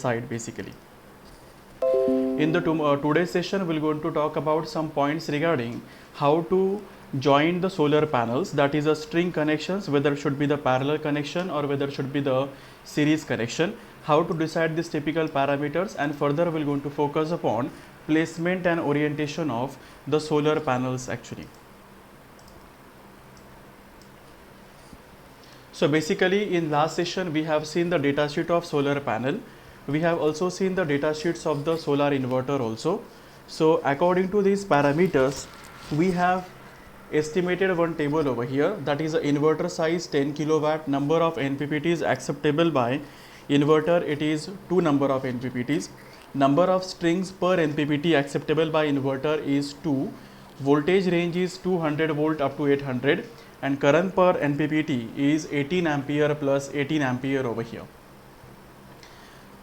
side basically. In the today's session, we're going to talk about some points regarding how to join the solar panels, that is a string connections, whether it should be the parallel connection or whether it should be the series connection, how to decide these typical parameters, and further we're going to focus upon placement and orientation of the solar panels actually. So basically in last session we have seen the data sheet of solar panel. We have also seen the data sheets of the solar inverter also. So according to these parameters, we have estimated one table over here, that is the inverter size 10 kilowatt, number of NPPTs acceptable by inverter, it is 2 number of NPPTs, number of strings per NPPT acceptable by inverter is 2, voltage range is 200 volt up to 800, and current per NPPT is 18 ampere plus 18 ampere over here.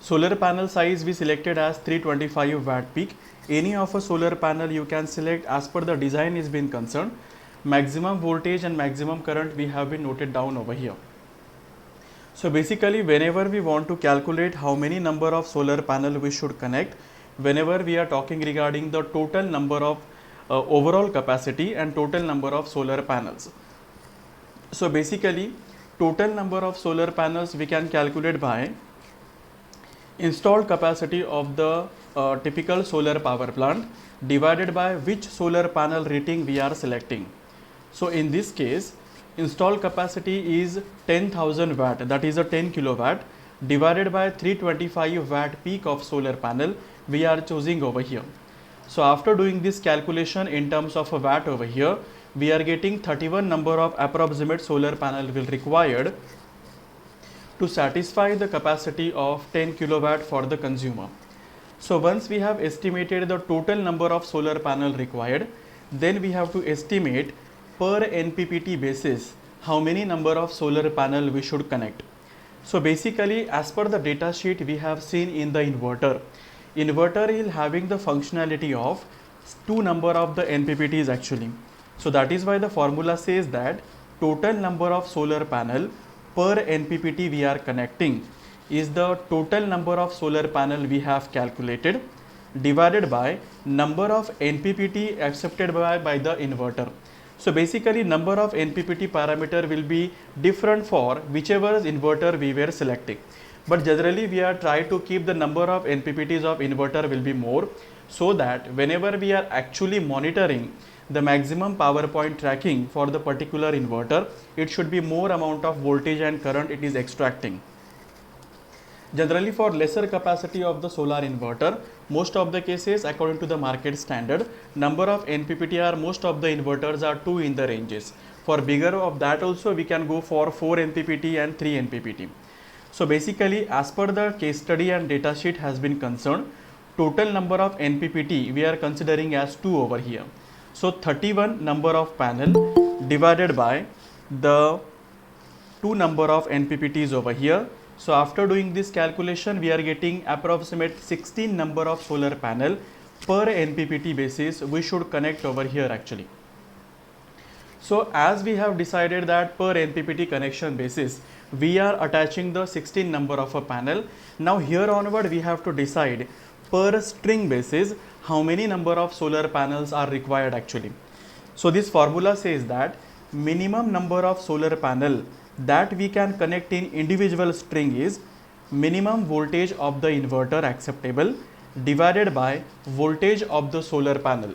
Solar panel size we selected as 325 watt peak. Any of a solar panel you can select as per the design is been concerned. Maximum voltage and maximum current we have been noted down over here. So basically whenever we want to calculate how many number of solar panel we should connect, whenever we are talking regarding the total number of overall capacity and total number of solar panels. So basically total number of solar panels we can calculate by installed capacity of the typical solar power plant divided by which solar panel rating we are selecting. So in this case, installed capacity is 10,000 watt, that is a 10 kilowatt, divided by 325 watt peak of solar panel we are choosing over here. So after doing this calculation in terms of a watt over here, we are getting 31 number of approximate solar panel will required to satisfy the capacity of 10 kilowatt for the consumer. So once we have estimated the total number of solar panel required, then we have to estimate per NPPT basis how many number of solar panel we should connect. So basically as per the data sheet we have seen in the inverter is having the functionality of 2 number of the NPPTs actually. So that is why the formula says that total number of solar panel per NPPT we are connecting is the total number of solar panel we have calculated divided by number of NPPT accepted by the inverter. So basically number of NPPT parameter will be different for whichever inverter we were selecting. But generally we are trying to keep the number of NPPTs of inverter will be more, so that whenever we are actually monitoring the maximum power point tracking for the particular inverter, it should be more amount of voltage and current it is extracting. Generally for lesser capacity of the solar inverter, most of the cases according to the market standard, number of NPPT are most of the inverters are 2 in the ranges. For bigger of that also we can go for 4 NPPT and 3 NPPT. So basically as per the case study and data sheet has been concerned, total number of NPPT we are considering as 2 over here. So 31 number of panel divided by the 2 number of NPPTs over here. So after doing this calculation we are getting approximate 16 number of solar panel per NPPT basis we should connect over here actually. So as we have decided that per NPPT connection basis we are attaching the 16 number of a panel. Now here onward we have to decide per string basis how many number of solar panels are required actually. So this formula says that minimum number of solar panel that we can connect in individual string is minimum voltage of the inverter acceptable divided by voltage of the solar panel.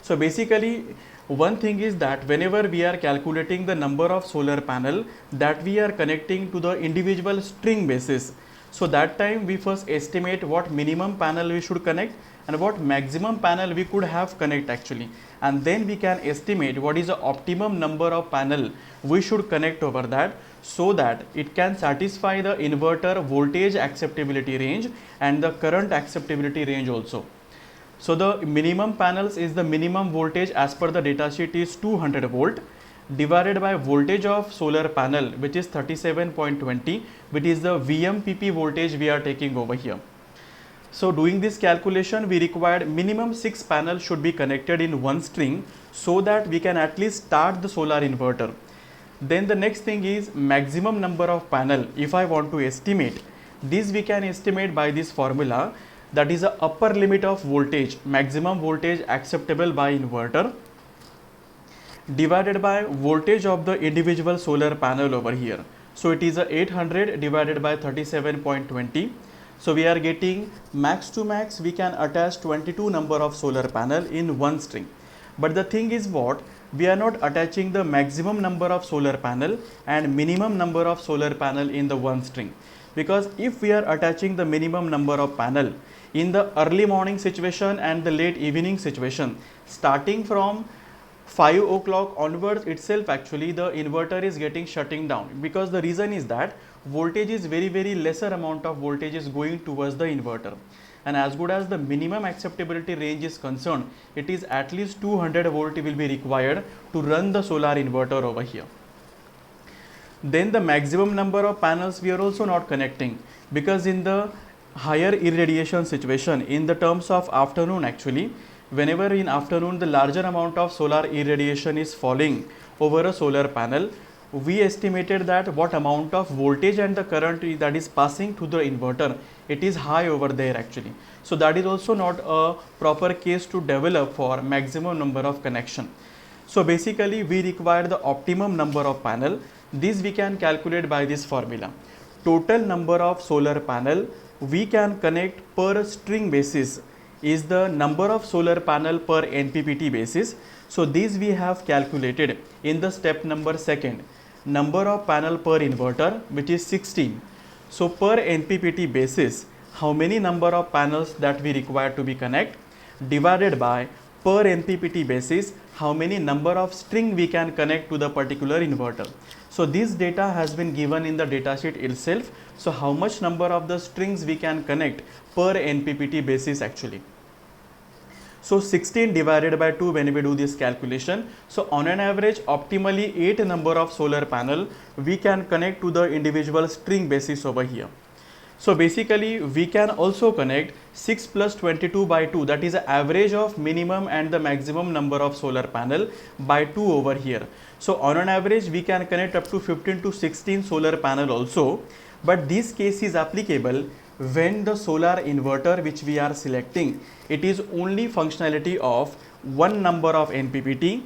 So basically one thing is that whenever we are calculating the number of solar panel that we are connecting to the individual string basis, so that time we first estimate what minimum panel we should connect and what maximum panel we could have connect actually, and then we can estimate what is the optimum number of panel we should connect over that, so that it can satisfy the inverter voltage acceptability range and the current acceptability range also. So the minimum panels is the minimum voltage as per the data sheet is 200 volt divided by voltage of solar panel which is 37.20, which is the VMPP voltage we are taking over here. So doing this calculation we required minimum 6 panels should be connected in one string so that we can at least start the solar inverter. Then the next thing is maximum number of panel. If I want to estimate This we can estimate by this formula, that is the upper limit of voltage, maximum voltage acceptable by inverter, divided by voltage of the individual solar panel over here. So it is a 800 divided by 37.20. So we are getting max to max we can attach 22 number of solar panel in one string. But the thing is what, we are not attaching the maximum number of solar panel and minimum number of solar panel in the one string, because if we are attaching the minimum number of panel in the early morning situation and the late evening situation, starting from 5 o'clock onwards itself, actually the inverter is getting shutting down, because the reason is that voltage is very lesser amount of voltage is going towards the inverter, and as good as the minimum acceptability range is concerned, it is at least 200 volt will be required to run the solar inverter over here. Then the maximum number of panels we are also not connecting, because in the higher irradiation situation, in the terms of afternoon, actually whenever in afternoon the larger amount of solar irradiation is falling over a solar panel, we estimated that what amount of voltage and the current that is passing to the inverter, it is high over there actually. So that is also not a proper case to develop for maximum number of connection. So basically we require the optimum number of panel. This we can calculate by this formula. Total number of solar panel we can connect per string basis is the number of solar panel per NPPT basis. So this we have calculated in the step number second. Number of panel per inverter, which is 16. So per NPPT basis, how many number of panels that we require to be connect, divided by per NPPT basis how many number of string we can connect to the particular inverter. So this data has been given in the datasheet itself. So how much number of the strings we can connect per NPPT basis actually. So 16 divided by 2 when we do this calculation. So on an average, optimally 8 number of solar panel we can connect to the individual string basis over here. So basically we can also connect 6 plus 22 by 2, that is the average of minimum and the maximum number of solar panel by 2 over here. So on an average we can connect up to 15 to 16 solar panel also, but this case is applicable when the solar inverter which we are selecting, it is only functionality of one number of NPPT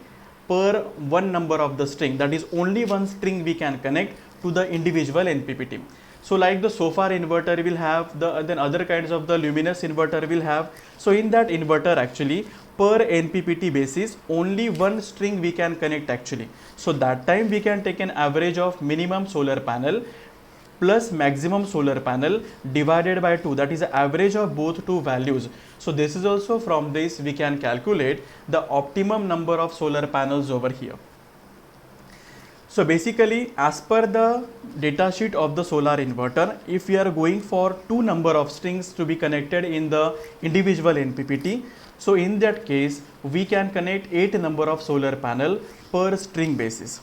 per one number of the string, that is only one string we can connect to the individual NPPT. So like the SOFAR inverter will have, then other kinds of the luminous inverter will have. So in that inverter actually per NPPT basis only one string we can connect actually. So that time we can take an average of minimum solar panel plus maximum solar panel divided by 2, that is the average of both two values. So this is also from this we can calculate the optimum number of solar panels over here. So basically as per the data sheet of the solar inverter, if we are going for two number of strings to be connected in the individual NPPT, so in that case we can connect 8 number of solar panel per string basis.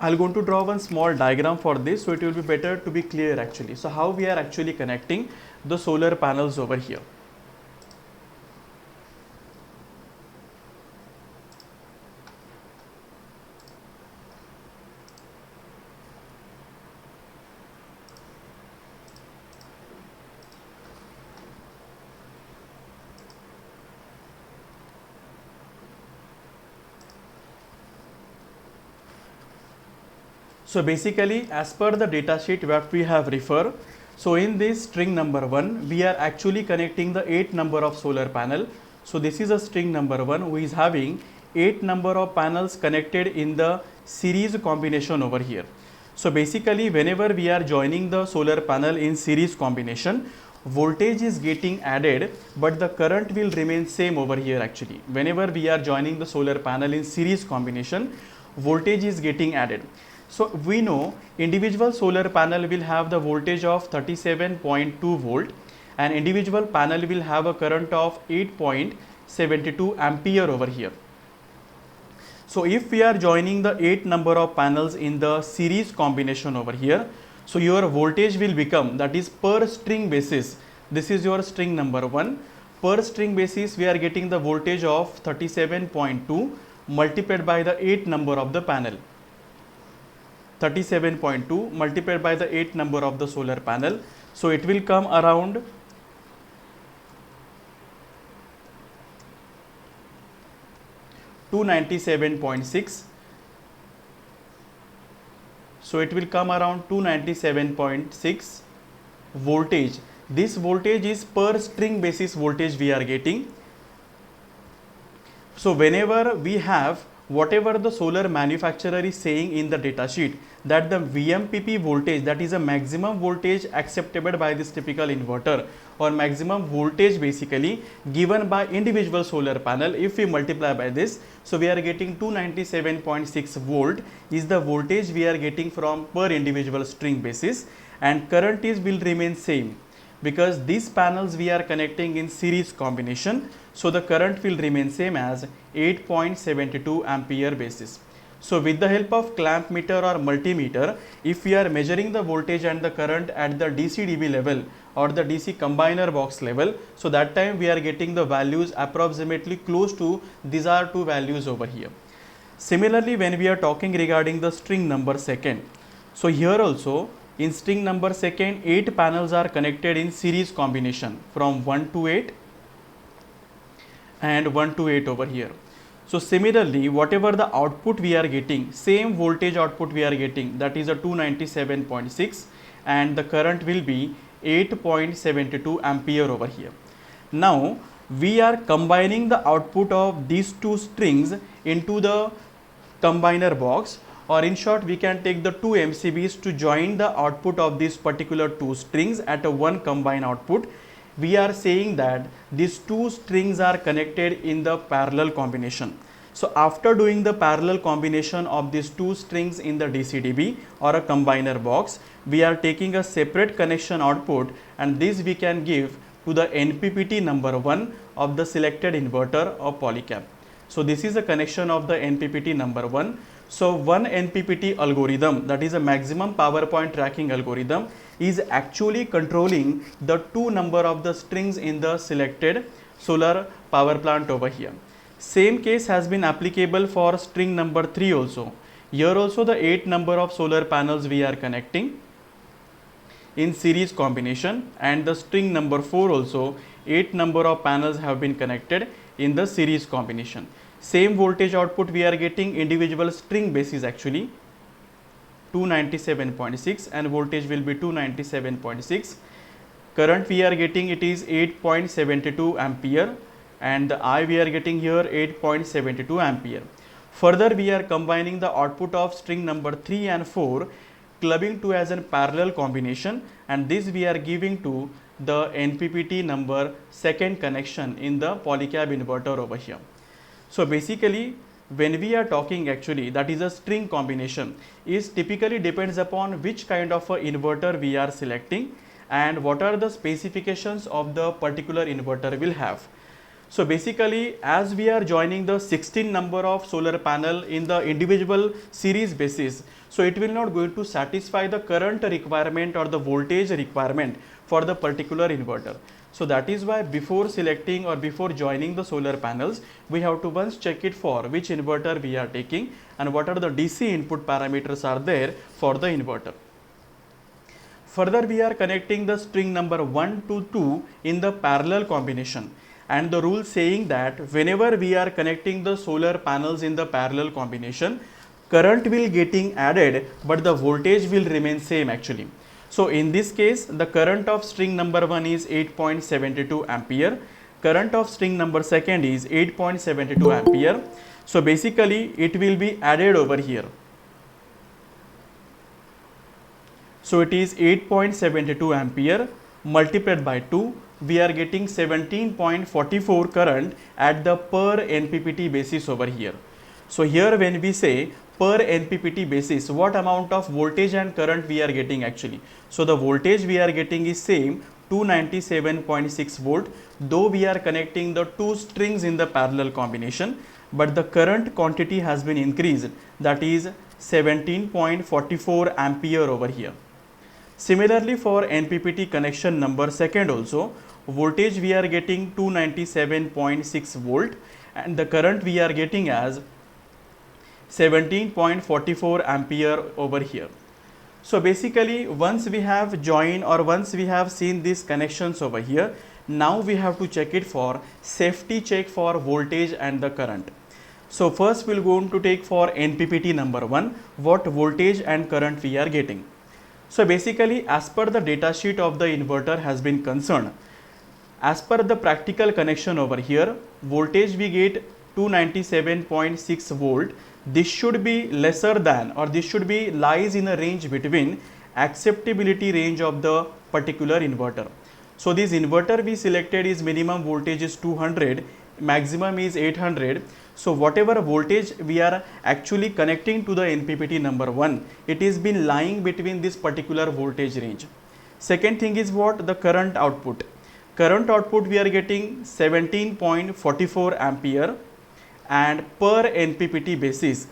I'll going to draw one small diagram for this, so it will be better to be clear actually. So how we are actually connecting the solar panels over here. So basically as per the data sheet what we have referred, so in this string number 1 we are actually connecting the 8 number of solar panel. So this is a string number 1 who is having 8 number of panels connected in the series combination over here. So basically whenever we are joining the solar panel in series combination, voltage is getting added but the current will remain same over here actually. Whenever we are joining the solar panel in series combination, voltage is getting added. So we know individual solar panel will have the voltage of 37.2 volt and individual panel will have a current of 8.72 ampere over here. So if we are joining the 8 number of panels in the series combination over here, so your voltage will become, that is per string basis, this is your string number 1, per string basis we are getting the voltage of 37.2 multiplied by the 8 number of the panel. 37.2 multiplied by the 8 number of the solar panel. So it will come around 297.6. So it will come around 297.6 voltage. This voltage is per string basis voltage we are getting. So whenever we have whatever the solar manufacturer is saying in the data sheet, that the VMPP voltage, that is a maximum voltage acceptable by this typical inverter, or maximum voltage basically given by individual solar panel, if we multiply by this, so we are getting 297.6 volt is the voltage we are getting from per individual string basis, and current is will remain same because these panels we are connecting in series combination. So the current will remain same as 8.72 ampere basis. So with the help of clamp meter or multimeter, if we are measuring the voltage and the current at the DC-DB level or the DC combiner box level, so that time we are getting the values approximately close to these are two values over here. Similarly, when we are talking regarding the string number second, so here also in string number second 8 panels are connected in series combination from 1 to 8 and 1 to 8 over here. So similarly, whatever the output we are getting, same voltage output we are getting, that is a 297.6, and the current will be 8.72 ampere over here. Now we are combining the output of these two strings into the combiner box, or in short we can take the two MCBs to join the output of these particular two strings at a one combined output. We are saying that these two strings are connected in the parallel combination. So after doing the parallel combination of these two strings in the DC-DB or a combiner box, we are taking a separate connection output, and this we can give to the NPPT number 1 of the selected inverter of Polycab. So this is a connection of the NPPT number 1. So one NPPT algorithm, that is a maximum power point tracking algorithm, is actually controlling the two number of the strings in the selected solar power plant over here. Same case has been applicable for string number 3 also. Here also the 8 number of solar panels we are connecting in series combination, and the string number 4 also 8 number of panels have been connected in the series combination. Same voltage output we are getting individual string basis actually 297.6, and voltage will be 297.6. Current we are getting it is 8.72 ampere, and the I we are getting here 8.72 ampere. Further we are combining the output of string number 3 and 4 clubbing to as a parallel combination, and this we are giving to the NPPT number second connection in the Polycab inverter over here. So basically when we are talking actually, that is a string combination, is typically depends upon which kind of a inverter we are selecting and what are the specifications of the particular inverter will have. So basically as we are joining the 16 number of solar panel in the individual series basis, so it will not going to satisfy the current requirement or the voltage requirement for the particular inverter. So that is why before selecting or before joining the solar panels, we have to once check it for which inverter we are taking and what are the DC input parameters are there for the inverter. Further we are connecting the string number 1 to 2 in the parallel combination, and the rule saying that whenever we are connecting the solar panels in the parallel combination, current will getting added but the voltage will remain same actually. So in this case the current of string number 1 is 8.72 ampere, current of string number second is 8.72 ampere. So basically it will be added over here. So it is 8.72 ampere multiplied by 2, we are getting 17.44 current at the per NPPT basis over here. So here when we say per NPPT basis, what amount of voltage and current we are getting actually. So the voltage we are getting is same 297.6 volt, though we are connecting the two strings in the parallel combination, but the current quantity has been increased, that is 17.44 ampere over here. Similarly for NPPT connection number second also, voltage we are getting 297.6 volt and the current we are getting as 17.44 ampere over here. So basically once we have joined or once we have seen these connections over here, now we have to check it for safety check for voltage and the current. So first we'll going to take for NPPT number 1 what voltage and current we are getting. So basically as per the data sheet of the inverter has been concerned, as per the practical connection over here, voltage we get 297.6 volt. This should be lesser than, or this should be lies in a range between acceptability range of the particular inverter. So this inverter we selected is minimum voltage is 200, maximum is 800. So whatever voltage we are actually connecting to the NPPT number 1, it is been lying between this particular voltage range. Second thing is what? The current output. Current output we are getting 17.44 ampere, and per NPPT basis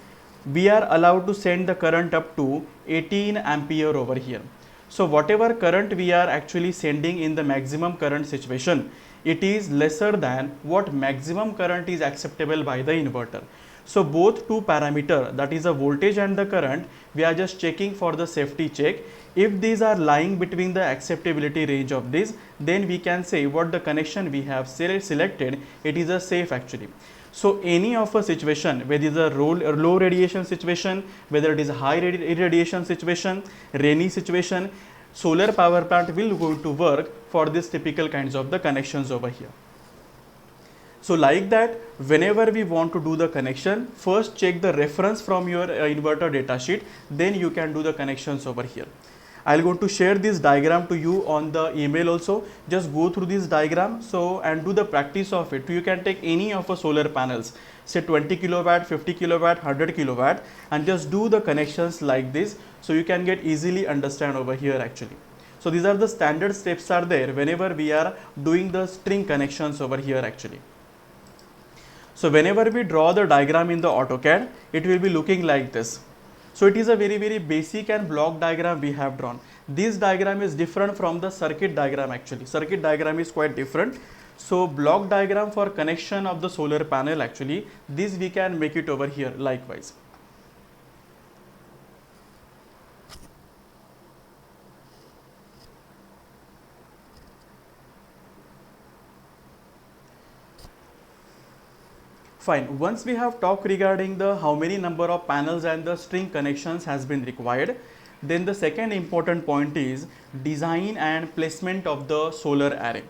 we are allowed to send the current up to 18 ampere over here. So whatever current we are actually sending in the maximum current situation, it is lesser than what maximum current is acceptable by the inverter. So both two parameter, that is the voltage and the current, we are just checking for the safety check. If these are lying between the acceptability range of this, then we can say what the connection we have selected, it is a safe actually. So any of a situation, whether it is a low radiation situation, whether it is a high irradiation situation, rainy situation, solar power plant will go to work for this typical kinds of the connections over here. So like that, whenever we want to do the connection, first check the reference from your inverter data sheet, then you can do the connections over here. I'll go to share this diagram to you on the email also. Just go through this diagram and do the practice of it. You can take any of a solar panels, say 20 kilowatt, 50 kilowatt, 100 kilowatt, and just do the connections like this, so you can get easily understand over here actually. So these are the standard steps are there whenever we are doing the string connections over here actually. So whenever we draw the diagram in the AutoCAD, it will be looking like this. So it is a very basic and block diagram we have drawn. This diagram is different from the circuit diagram actually. Circuit diagram is quite different. So block diagram for connection of the solar panel actually, this we can make it over here likewise. Fine. Once we have talked regarding the how many number of panels and the string connections has been required, then the second important point is design and placement of the solar array.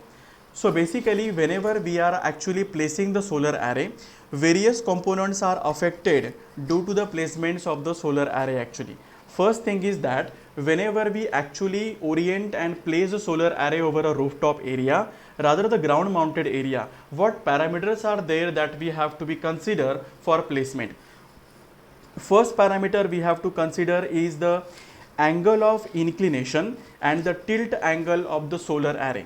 So basically whenever we are actually placing the solar array, various components are affected due to the placements of the solar array actually. First thing is that whenever we actually orient and place a solar array over a rooftop area, rather the ground mounted area, what parameters are there that we have to be consider for placement? First parameter we have to consider is the angle of inclination and the tilt angle of the solar array.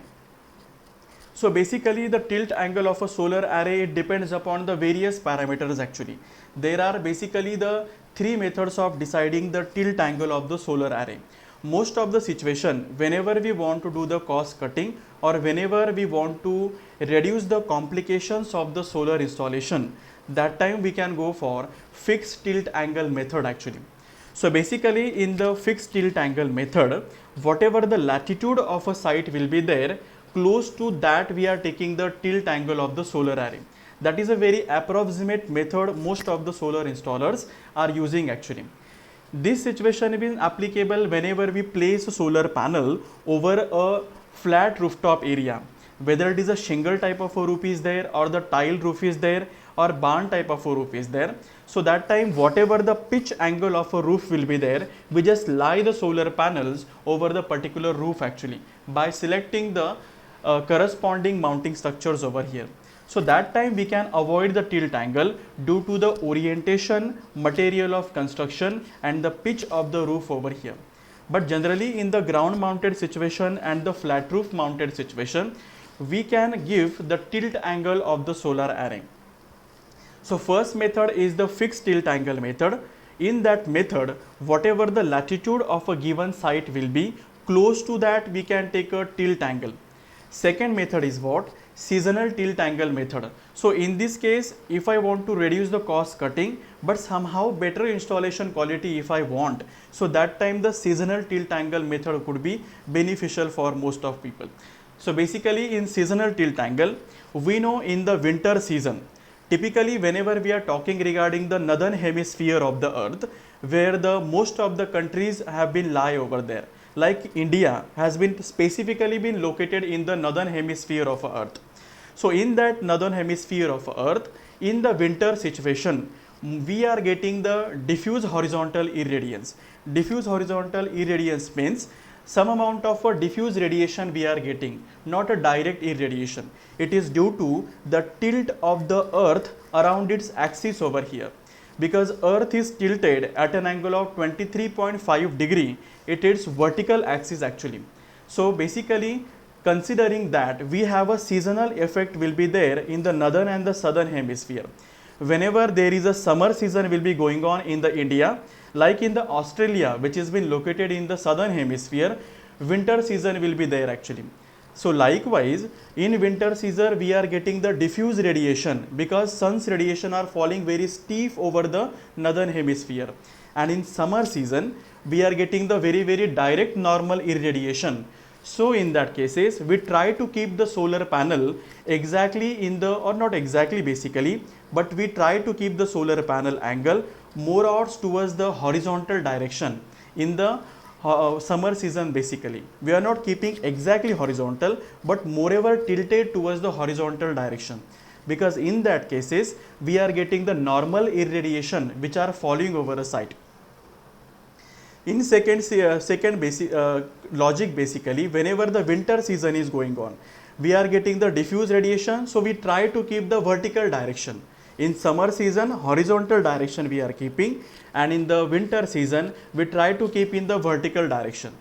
So basically the tilt angle of a solar array, it depends upon the various parameters actually. There are basically the three methods of deciding the tilt angle of the solar array. Most of the situation, whenever we want to do the cost cutting or whenever we want to reduce the complications of the solar installation, that time we can go for fixed tilt angle method actually. So basically in the fixed tilt angle method, whatever the latitude of a site will be there, close to that we are taking the tilt angle of the solar array. That is a very approximate method most of the solar installers are using actually. This situation is applicable whenever we place a solar panel over a flat rooftop area, whether it is a shingle type of a roof is there or the tile roof is there or barn type of a roof is there. So that time whatever the pitch angle of a roof will be there, we just lie the solar panels over the particular roof actually by selecting the corresponding mounting structures over here. So that time we can avoid the tilt angle due to the orientation, material of construction and the pitch of the roof over here. But generally in the ground mounted situation and the flat roof mounted situation, we can give the tilt angle of the solar array. So first method is the fixed tilt angle method. In that method, whatever the latitude of a given site will be, close to that we can take a tilt angle. Second method is what? seasonal tilt angle method. So in this case, if I want to reduce the cost cutting but somehow better installation quality if I want, so that time the seasonal tilt angle method could be beneficial for most of people. So basically in seasonal tilt angle, we know in the winter season, typically whenever we are talking regarding the northern hemisphere of the earth, where the most of the countries have been lie over there, like India has been specifically been located in the northern hemisphere of earth. So in that northern hemisphere of earth, in the winter situation, we are getting the diffuse horizontal irradiance. Diffuse horizontal irradiance means some amount of a diffuse radiation we are getting, not a direct irradiation. It is due to the tilt of the earth around its axis over here. Because earth is tilted at an angle of 23.5 degree, it is vertical axis actually. So basically, considering that we have a seasonal effect will be there in the northern and the southern hemisphere. Whenever there is a summer season will be going on in the India, like in the Australia, which has been located in the southern hemisphere, winter season will be there actually. So likewise, in winter season we are getting the diffuse radiation because sun's radiation are falling very steep over the northern hemisphere, and in summer season we are getting the very direct normal irradiation. So in that cases, we try to keep the solar panel exactly in the, or not exactly basically, but we try to keep the solar panel angle more or towards the horizontal direction in the summer season. Basically we are not keeping exactly horizontal but moreover tilted towards the horizontal direction, because in that cases we are getting the normal irradiation which are falling over a site. In second basic logic, basically whenever the winter season is going on, we are getting the diffuse radiation, so we try to keep the vertical direction. In summer season, horizontal direction we are keeping, and in the winter season we try to keep in the vertical direction.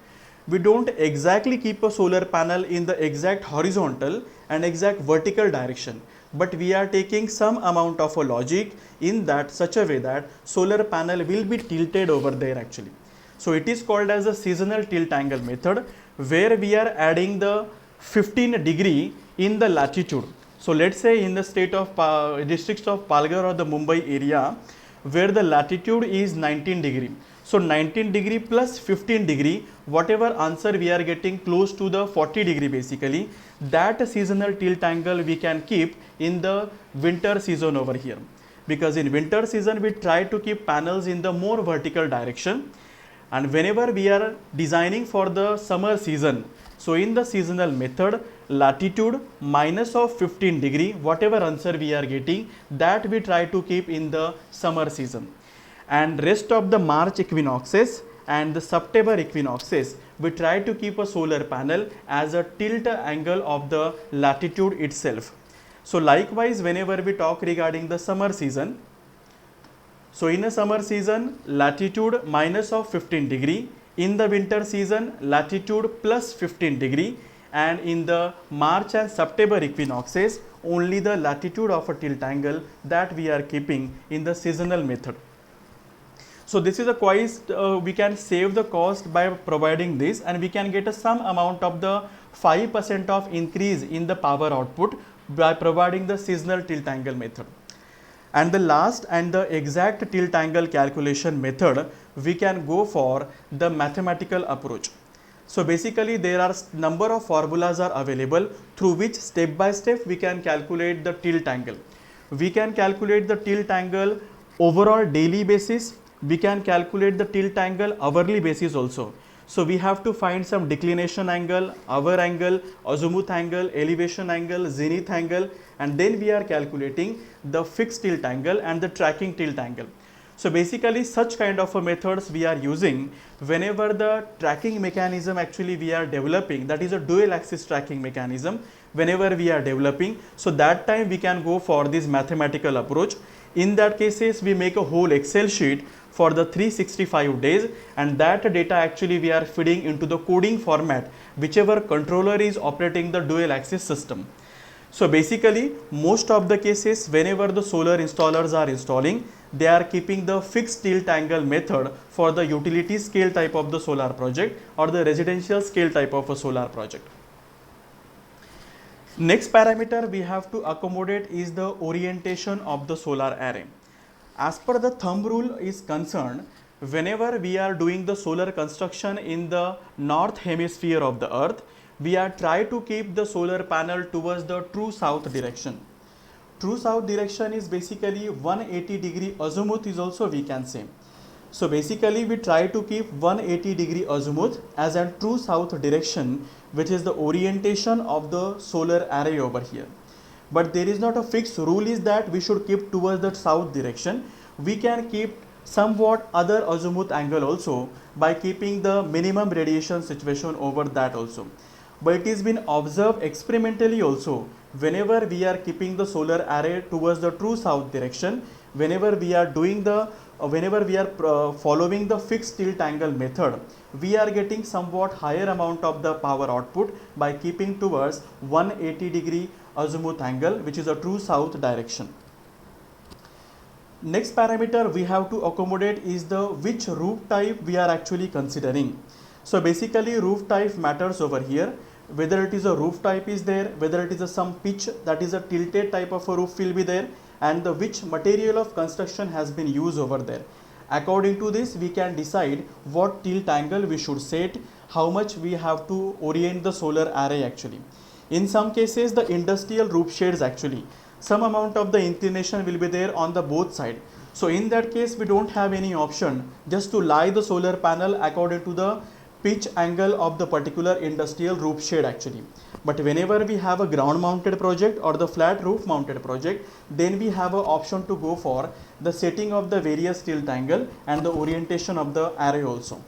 We don't exactly keep a solar panel in the exact horizontal and exact vertical direction, but we are taking some amount of a logic in that such a way that solar panel will be tilted over there actually. So it is called as a seasonal tilt angle method, where we are adding the 15 degree in the latitude. So let's say in the state of districts of Palghar or the Mumbai area, where the latitude is 19 degree. So 19 degree plus 15 degree, whatever answer we are getting close to the 40 degree basically, that seasonal tilt angle we can keep in the winter season over here. Because in winter season we try to keep panels in the more vertical direction, and whenever we are designing for the summer season, so in the seasonal method, latitude minus of 15 degree, whatever answer we are getting, that we try to keep in the summer season. And rest of the March equinoxes and the September equinoxes, we try to keep a solar panel as a tilt angle of the latitude itself. So likewise, whenever we talk regarding the summer season, so in a summer season, latitude minus of 15 degree, in the winter season, latitude plus 15 degree, and in the March and September equinoxes, only the latitude of a tilt angle that we are keeping in the seasonal method. So this is a quite, we can save the cost by providing this, and we can get some amount of the 5% of increase in the power output by providing the seasonal tilt angle method. And the last and the exact tilt angle calculation method, we can go for the mathematical approach. So basically there are number of formulas are available through which step by step we can calculate the tilt angle. We can calculate the tilt angle overall daily basis. We can calculate the tilt angle hourly basis also. So we have to find some declination angle, hour angle, azimuth angle, elevation angle, zenith angle, and then we are calculating the fixed tilt angle and the tracking tilt angle. So basically such kind of methods we are using whenever the tracking mechanism actually we are developing, that is a dual axis tracking mechanism whenever we are developing. So that time we can go for this mathematical approach. In that cases we make a whole Excel sheet for the 365 days, and that data actually we are feeding into the coding format whichever controller is operating the dual axis system. So basically most of the cases whenever the solar installers are installing, they are keeping the fixed tilt angle method for the utility scale type of the solar project or the residential scale type of a solar project. Next parameter we have to accommodate is the orientation of the solar array. As per the thumb rule is concerned, whenever we are doing the solar construction in the north hemisphere of the earth, we are try to keep the solar panel towards the true south direction. True south direction is basically 180-degree azimuth is also we can say. So basically we try to keep 180-degree azimuth as a true south direction, which is the orientation of the solar array over here. But there is not a fixed rule is that we should keep towards the south direction. We can keep somewhat other azimuth angle also by keeping the minimum radiation situation over that also. But it has been observed experimentally also, whenever we are keeping the solar array towards the true south direction, whenever we are doing the following the fixed tilt angle method, we are getting somewhat higher amount of the power output by keeping towards 180-degree azimuth angle, which is a true south direction. Next parameter we have to accommodate is the which roof type we are actually considering. So basically roof type matters over here, whether it is a roof type is there, whether it is some pitch, that is a tilted type of a roof will be there, and the which material of construction has been used over there. According to this we can decide what tilt angle we should set, how much we have to orient the solar array actually. In some cases the industrial roof shades actually, some amount of the inclination will be there on the both side. So in that case we don't have any option just to lie the solar panel according to the pitch angle of the particular industrial roof shade actually. But whenever we have a ground mounted project or the flat roof mounted project, then we have an option to go for the setting of the various tilt angle and the orientation of the array also.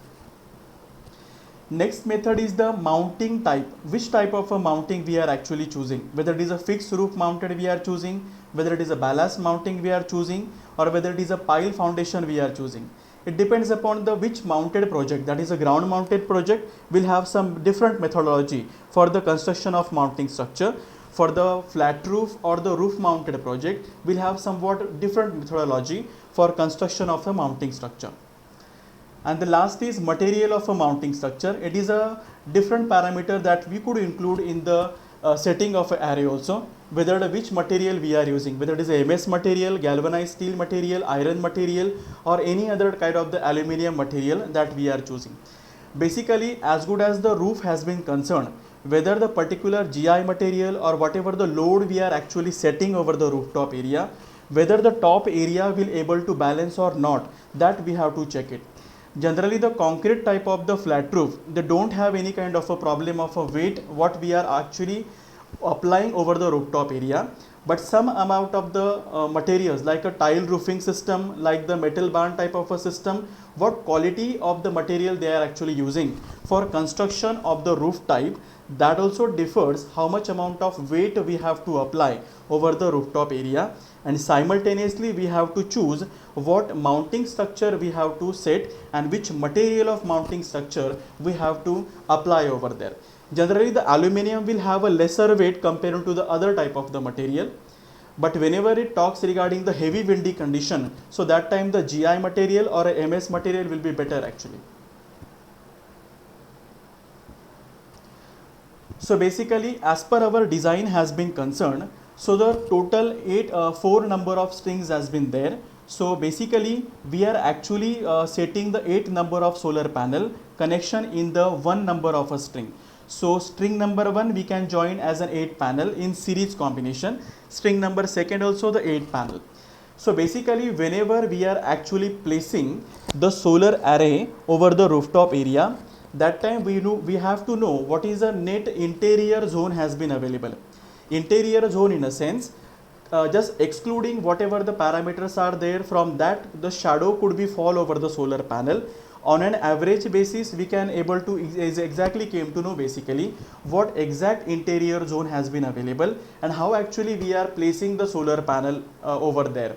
Next method is the mounting type. Which type of a mounting we are actually choosing, whether it is a fixed roof mounted we are choosing, whether it is a ballast mounting we are choosing, or whether it is a pile foundation we are choosing. It depends upon the which mounted project, that is a ground mounted project will have some different methodology for the construction of mounting structure. For the flat roof or the roof mounted project will have somewhat different methodology for construction of a mounting structure. And the last is material of a mounting structure. It is a different parameter that we could include in the setting of an array also, whether which material we are using, whether it is a MS material, galvanized steel material, iron material, or any other kind of the aluminium material that we are choosing. Basically, as good as the roof has been concerned, whether the particular GI material or whatever the load we are actually setting over the rooftop area, whether the top area will able to balance or not, that we have to check it. Generally the concrete type of the flat roof, they don't have any kind of a problem of a weight what we are actually applying over the rooftop area, but some amount of the materials like a tile roofing system, like the metal band type of a system, what quality of the material they are actually using for construction of the roof type, that also differs how much amount of weight we have to apply over the rooftop area. And simultaneously we have to choose what mounting structure we have to set and which material of mounting structure we have to apply over there. Generally the aluminium will have a lesser weight compared to the other type of the material, but whenever it talks regarding the heavy windy condition, so that time the GI material or a MS material will be better actually. So basically as per our design has been concerned, so the total 4 number of strings has been there. So basically we are actually setting the 8 number of solar panel connection in the 1 number of a string. So string number 1 we can join as an 8 panel in series combination, string number 2 also the 8 panel. So basically whenever we are actually placing the solar array over the rooftop area, that time we have to know what is the net interior zone has been available. Interior zone in a sense, just excluding whatever the parameters are there, from that the shadow could be fall over the solar panel. On an average basis we can able to exactly came to know basically what exact interior zone has been available and how actually we are placing the solar panel over there.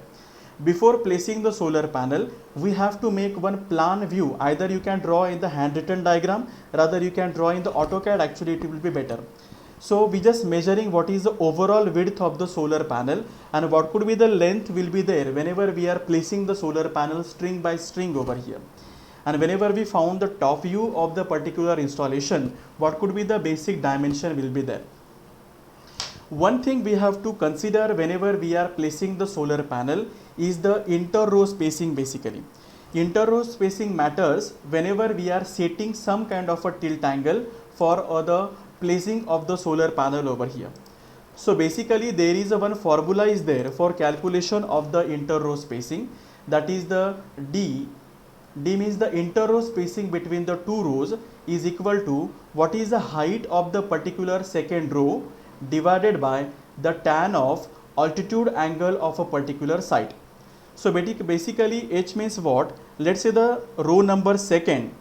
Before placing the solar panel, we have to make one plan view. Either you can draw in the handwritten diagram, rather you can draw in the AutoCAD, actually it will be better. So we just measuring what is the overall width of the solar panel and what could be the length will be there whenever we are placing the solar panel string by string over here. And whenever we found the top view of the particular installation, what could be the basic dimension will be there. One thing we have to consider whenever we are placing the solar panel is the inter-row spacing basically. Inter-row spacing matters whenever we are setting some kind of a tilt angle for the placing of the solar panel over here. So basically there is a one formula is there for calculation of the inter-row spacing, that is the D. D means the inter-row spacing between the two rows is equal to what is the height of the particular second row divided by the tan of altitude angle of a particular site. So basically H means what? Let's say the row number second,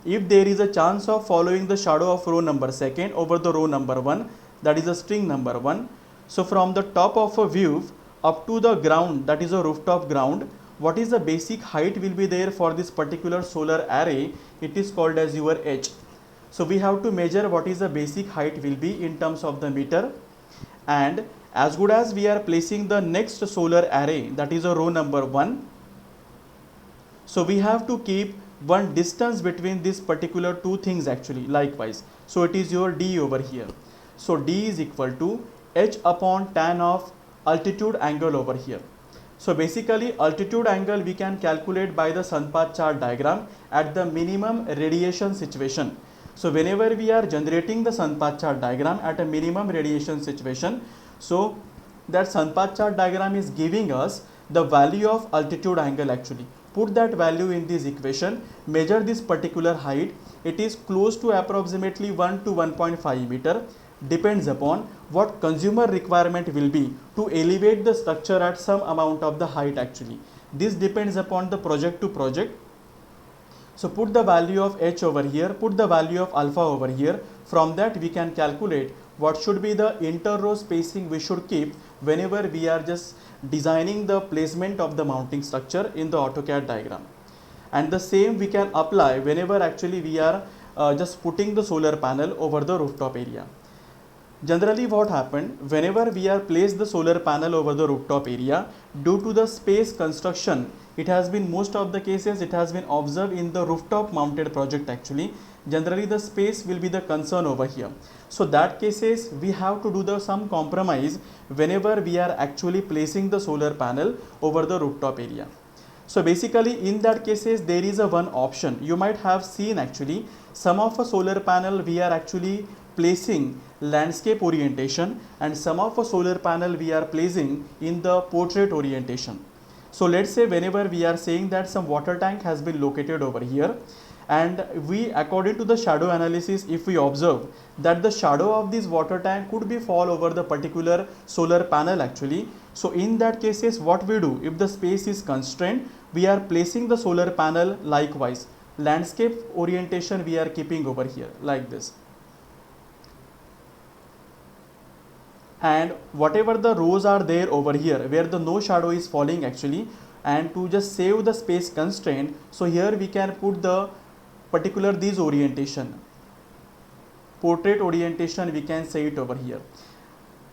if there is a chance of following the shadow of row number second over the row number 1, that is a string number 1. So from the top of a view up to the ground, that is a rooftop ground, what is the basic height will be there for this particular solar array? It is called as your H. So we have to measure what is the basic height will be in terms of the meter, and as good as we are placing the next solar array, that is a row number 1. So we have to keep one distance between this particular two things actually likewise. So it is your D over here. So D is equal to H upon tan of altitude angle over here. So basically altitude angle we can calculate by the sun path chart diagram at the minimum radiation situation. So whenever we are generating the sun path chart diagram at a minimum radiation situation, so that sun path chart diagram is giving us the value of altitude angle actually. Put that value in this equation, measure this particular height, it is close to approximately 1 to 1.5 meter, depends upon what consumer requirement will be to elevate the structure at some amount of the height actually. This depends upon the project to project. So put the value of H over here, put the value of alpha over here, from that we can calculate what should be the inter-row spacing we should keep whenever we are just designing the placement of the mounting structure in the AutoCAD diagram. And the same we can apply whenever actually we are just putting the solar panel over the rooftop area. Generally what happened, whenever we are placed the solar panel over the rooftop area, due to the space construction, it has been most of the cases it has been observed in the rooftop mounted project actually. Generally the space will be the concern over here. So that cases we have to do the some compromise whenever we are actually placing the solar panel over the rooftop area. So basically in that cases there is a one option. You might have seen actually some of a solar panel we are actually placing landscape orientation, and some of a solar panel we are placing in the portrait orientation. So let's say whenever we are saying that some water tank has been located over here, and we according to the shadow analysis, if we observe that the shadow of this water tank could be fall over the particular solar panel actually. So in that cases what we do, if the space is constrained, we are placing the solar panel likewise landscape orientation we are keeping over here like this. And whatever the rows are there over here where the no shadow is falling actually, and to just save the space constraint, so here we can put the particular this orientation, portrait orientation we can say it over here.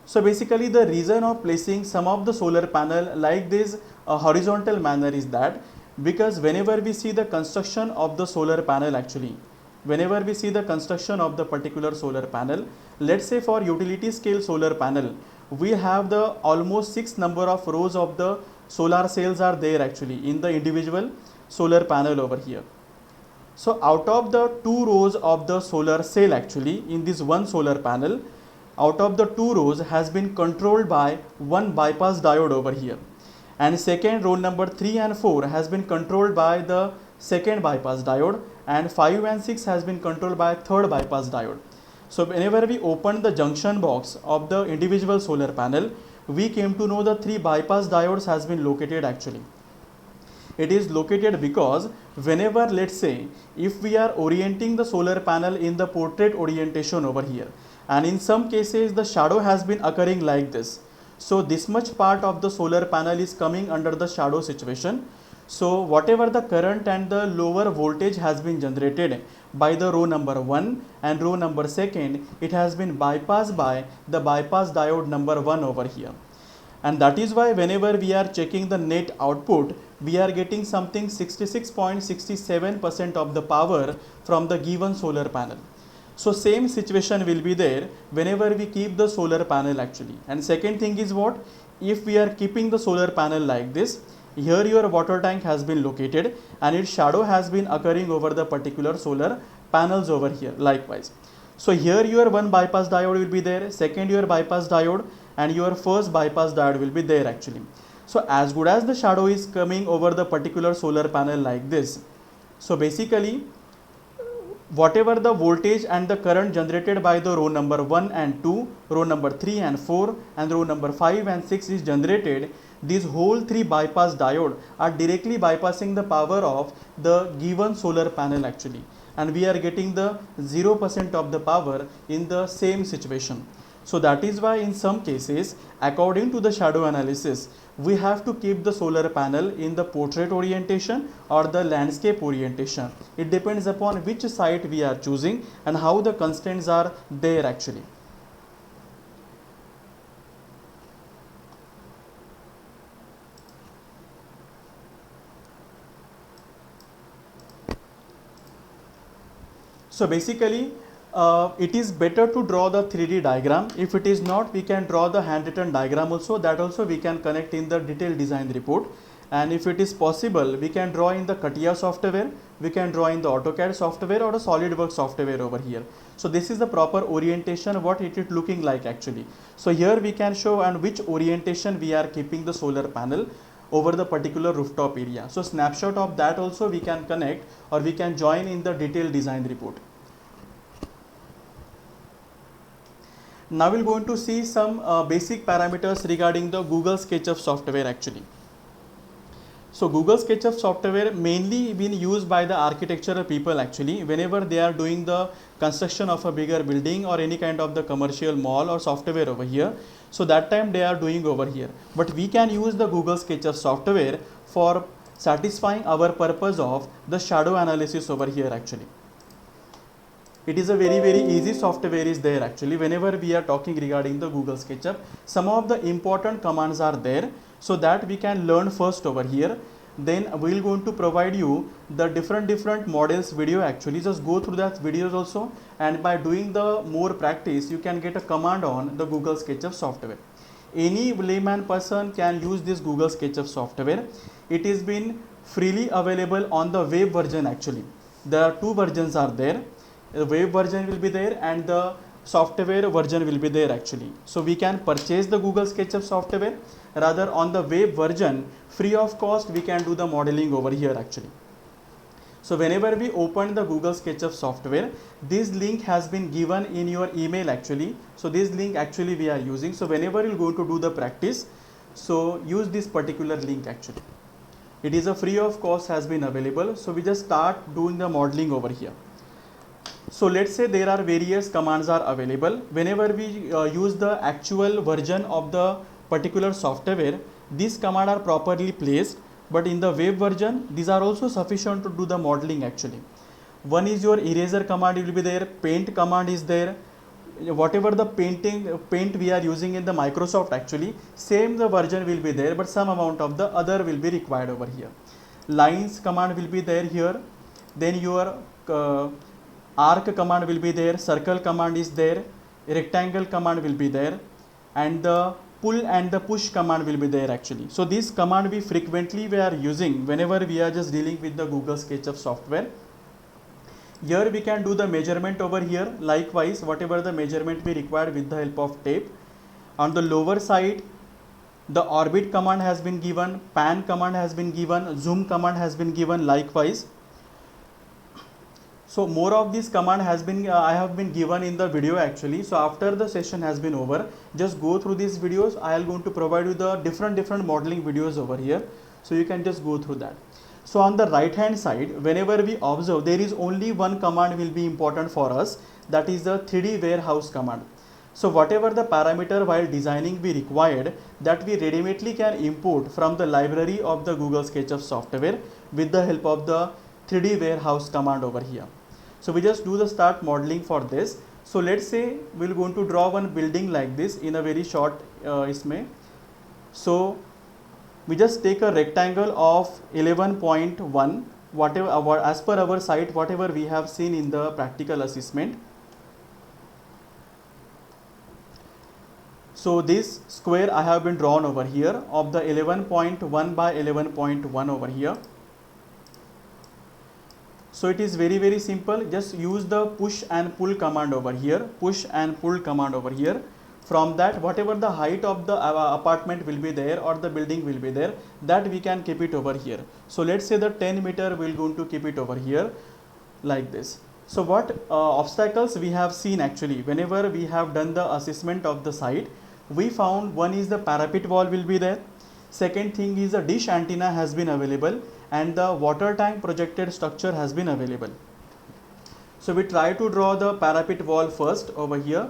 So basically the reason of placing some of the solar panel like this horizontal manner is that because whenever we see the construction of the solar panel actually, whenever we see the construction of the particular solar panel, let's say for utility scale solar panel, we have the almost 6 number of rows of the solar cells are there actually in the individual solar panel over here. So out of the 2 rows of the solar cell actually in this one solar panel, out of the 2 rows has been controlled by one bypass diode over here, and second row number 3 and 4 has been controlled by the second bypass diode, and 5 and 6 has been controlled by third bypass diode. So whenever we open the junction box of the individual solar panel, we came to know the 3 bypass diodes has been located actually. It is located because whenever let's say if we are orienting the solar panel in the portrait orientation over here, and in some cases the shadow has been occurring like this, so this much part of the solar panel is coming under the shadow situation. So whatever the current and the lower voltage has been generated by the row number 1 and row number 2, it has been bypassed by the bypass diode number 1 over here. And that is why whenever we are checking the net output, we are getting something 66.67% of the power from the given solar panel. So same situation will be there whenever we keep the solar panel actually. And second thing is what? If we are keeping the solar panel like this, here your water tank has been located and its shadow has been occurring over the particular solar panels over here likewise. So here your one bypass diode will be there, second your bypass diode, and your first bypass diode will be there actually. So as good as the shadow is coming over the particular solar panel like this, so basically whatever the voltage and the current generated by the row number 1 and 2, row number 3 and 4, and row number 5 and 6 is generated, these whole three bypass diode are directly bypassing the power of the given solar panel actually, and we are getting the 0% of the power in the same situation. So that is why in some cases, according to the shadow analysis, we have to keep the solar panel in the portrait orientation or the landscape orientation. It depends upon which site we are choosing and how the constraints are there actually. So basically, it is better to draw the 3D diagram. If it is not, we can draw the handwritten diagram also. That also we can connect in the detailed design report. And if it is possible, we can draw in the CATIA software, we can draw in the AutoCAD software or a SolidWorks software over here. So this is the proper orientation, what it is looking like actually. So here we can show and which orientation we are keeping the solar panel over the particular rooftop area. So snapshot of that also we can connect or we can join in the detailed design report. Now we're going to see some basic parameters regarding the Google SketchUp software actually. So Google SketchUp software mainly been used by the architectural people actually whenever they are doing the construction of a bigger building or any kind of the commercial mall or software over here. So that time they are doing over here. But we can use the Google SketchUp software for satisfying our purpose of the shadow analysis over here actually. It is a very easy software is there actually whenever we are talking regarding the Google SketchUp. Some of the important commands are there so that we can learn first over here. Then we will going to provide you the different models video actually. Just go through that videos also, and by doing the more practice you can get a command on the Google SketchUp software. Any layman person can use this Google SketchUp software. It is been freely available on the web version actually. There are two versions are there. The web version will be there and the software version will be there actually. So we can purchase the Google SketchUp software, rather on the web version free of cost we can do the modeling over here actually. So whenever we open the Google SketchUp software, this link has been given in your email actually. So this link actually we are using. So whenever you go to do the practice, so use this particular link actually. It is a free of cost has been available. So we just start doing the modeling over here. So let's say there are various commands are available. Whenever we use the actual version of the particular software, these commands are properly placed, but in the web version these are also sufficient to do the modeling actually. One is your eraser command will be there, paint command is there, whatever the paint we are using in the Microsoft actually, same the version will be there, but some amount of the other will be required over here. Lines command will be there here, then your arc command will be there, circle command is there, rectangle command will be there, and the pull and the push command will be there actually. So this command we frequently we are using whenever we are just dealing with the Google SketchUp software. Here we can do the measurement over here, likewise whatever the measurement we require with the help of tape. On the lower side, the orbit command has been given, pan command has been given, zoom command has been given likewise. So more of this command has been I have been given in the video actually. So after the session has been over, just go through these videos. I am going to provide you the different modeling videos over here, so you can just go through that. So on the right hand side, whenever we observe, there is only one command will be important for us, that is the 3D warehouse command. So whatever the parameter while designing we required, that we readily can import from the library of the Google SketchUp software with the help of the 3D warehouse command over here. So we just do the start modeling for this. So let's say we're going to draw one building like this in a very short So we just take a rectangle of 11.1, whatever as per our site, whatever we have seen in the practical assessment. So this square I have been drawn over here of the 11.1 by 11.1 over here. So it is very simple. Just use the push and pull command over here. Push and pull command over here. From that, whatever the height of the apartment will be there or the building will be there, that we can keep it over here. So let's say the 10 meter we're going to keep it over here like this. So what obstacles we have seen actually whenever we have done the assessment of the site, we found one is the parapet wall will be there. Second thing is a dish antenna has been available and the water tank projected structure has been available. So we try to draw the parapet wall first over here.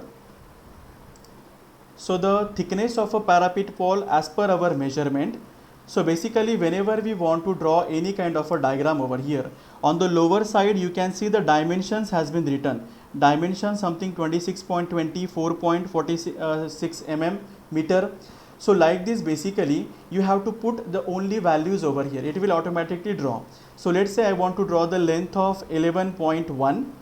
So the thickness of a parapet wall as per our measurement. So basically whenever we want to draw any kind of a diagram over here, on the lower side you can see the dimensions has been written. Dimension something 26.20, 4.46 mm meter. So like this basically you have to put the only values over here. It will automatically draw. So let's say I want to draw the length of 11.1.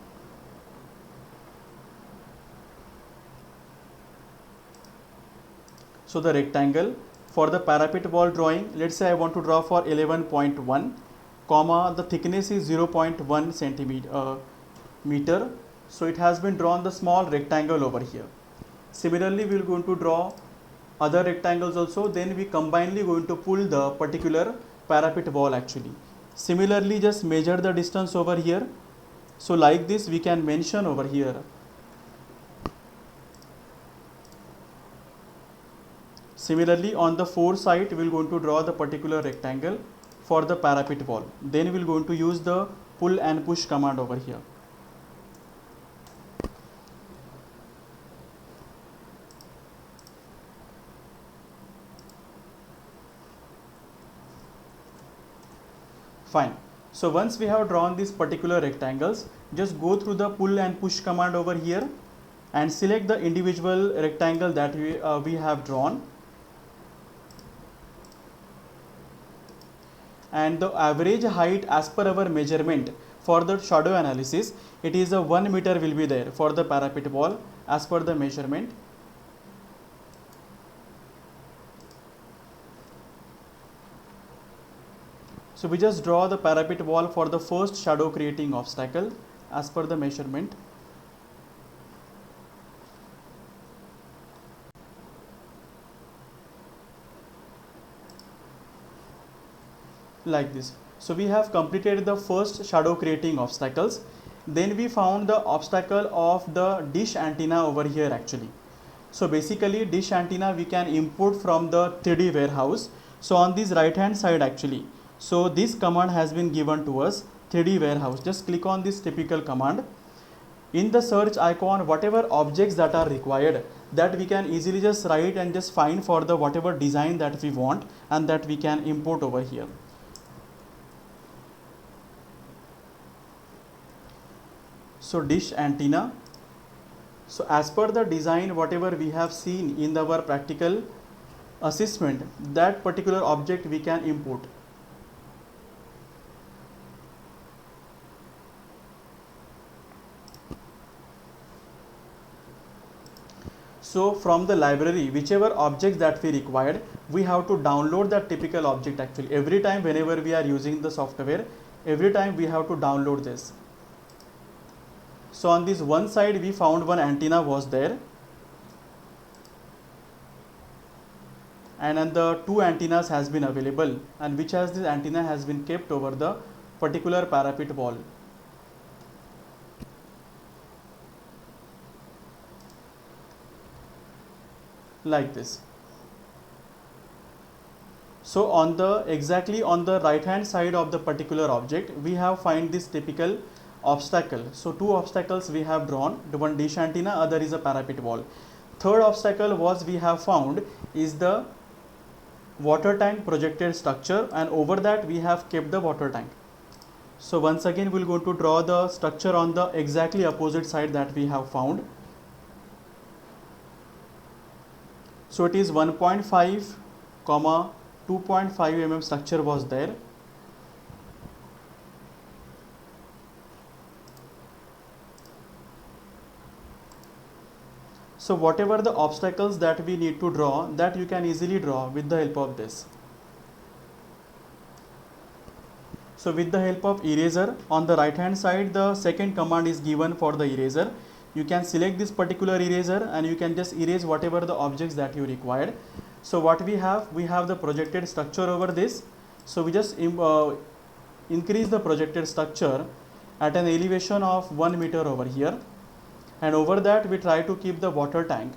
So the rectangle for the parapet wall drawing, let's say I want to draw for 11.1, comma the thickness is 0.1 centimeter meter. So it has been drawn the small rectangle over here. Similarly, we are going to draw other rectangles also. Then we combinedly going to pull the particular parapet wall actually. Similarly, just measure the distance over here. So like this we can mention over here. Similarly, on the four side we are going to draw the particular rectangle for the parapet wall. Then we are going to use the pull and push command over here. Fine. So once we have drawn these particular rectangles, just go through the pull and push command over here and select the individual rectangle that we have drawn. And the average height as per our measurement for the shadow analysis, it is a 1 meter will be there for the parapet wall as per the measurement. So we just draw the parapet wall for the first shadow creating obstacle as per the measurement. Like this. So we have completed the first shadow creating obstacles. Then we found the obstacle of the dish antenna over here actually. So basically dish antenna we can import from the 3D warehouse. So on this right hand side actually, so this command has been given to us, 3D warehouse. Just click on this typical command. In the search icon, whatever objects that are required, that we can easily just write and just find for the whatever design that we want and that we can import over here. So dish antenna. So as per the design, whatever we have seen in our practical assessment, that particular object we can import. So from the library, whichever objects that we required, we have to download that typical object actually. Every time whenever we are using the software, every time we have to download this. So on this one side we found one antenna was there. And then the two antennas has been available, and which has this antenna has been kept over the particular parapet wall. Like this. So on the exactly on the right hand side of the particular object, we have find this typical obstacle. So two obstacles we have drawn, the one dish antenna, other is a parapet wall. Third obstacle was we have found is the water tank projected structure, and over that we have kept the water tank. So once again we will going to draw the structure on the exactly opposite side that we have found. So it is 1.5 comma 2.5 mm structure was there. So whatever the obstacles that we need to draw, that you can easily draw with the help of this. So with the help of eraser, on the right hand side the second command is given for the eraser. You can select this particular eraser and you can just erase whatever the objects that you required. So what we have the projected structure over this. So we just increase the projected structure at an elevation of 1 meter over here, and over that we try to keep the water tank.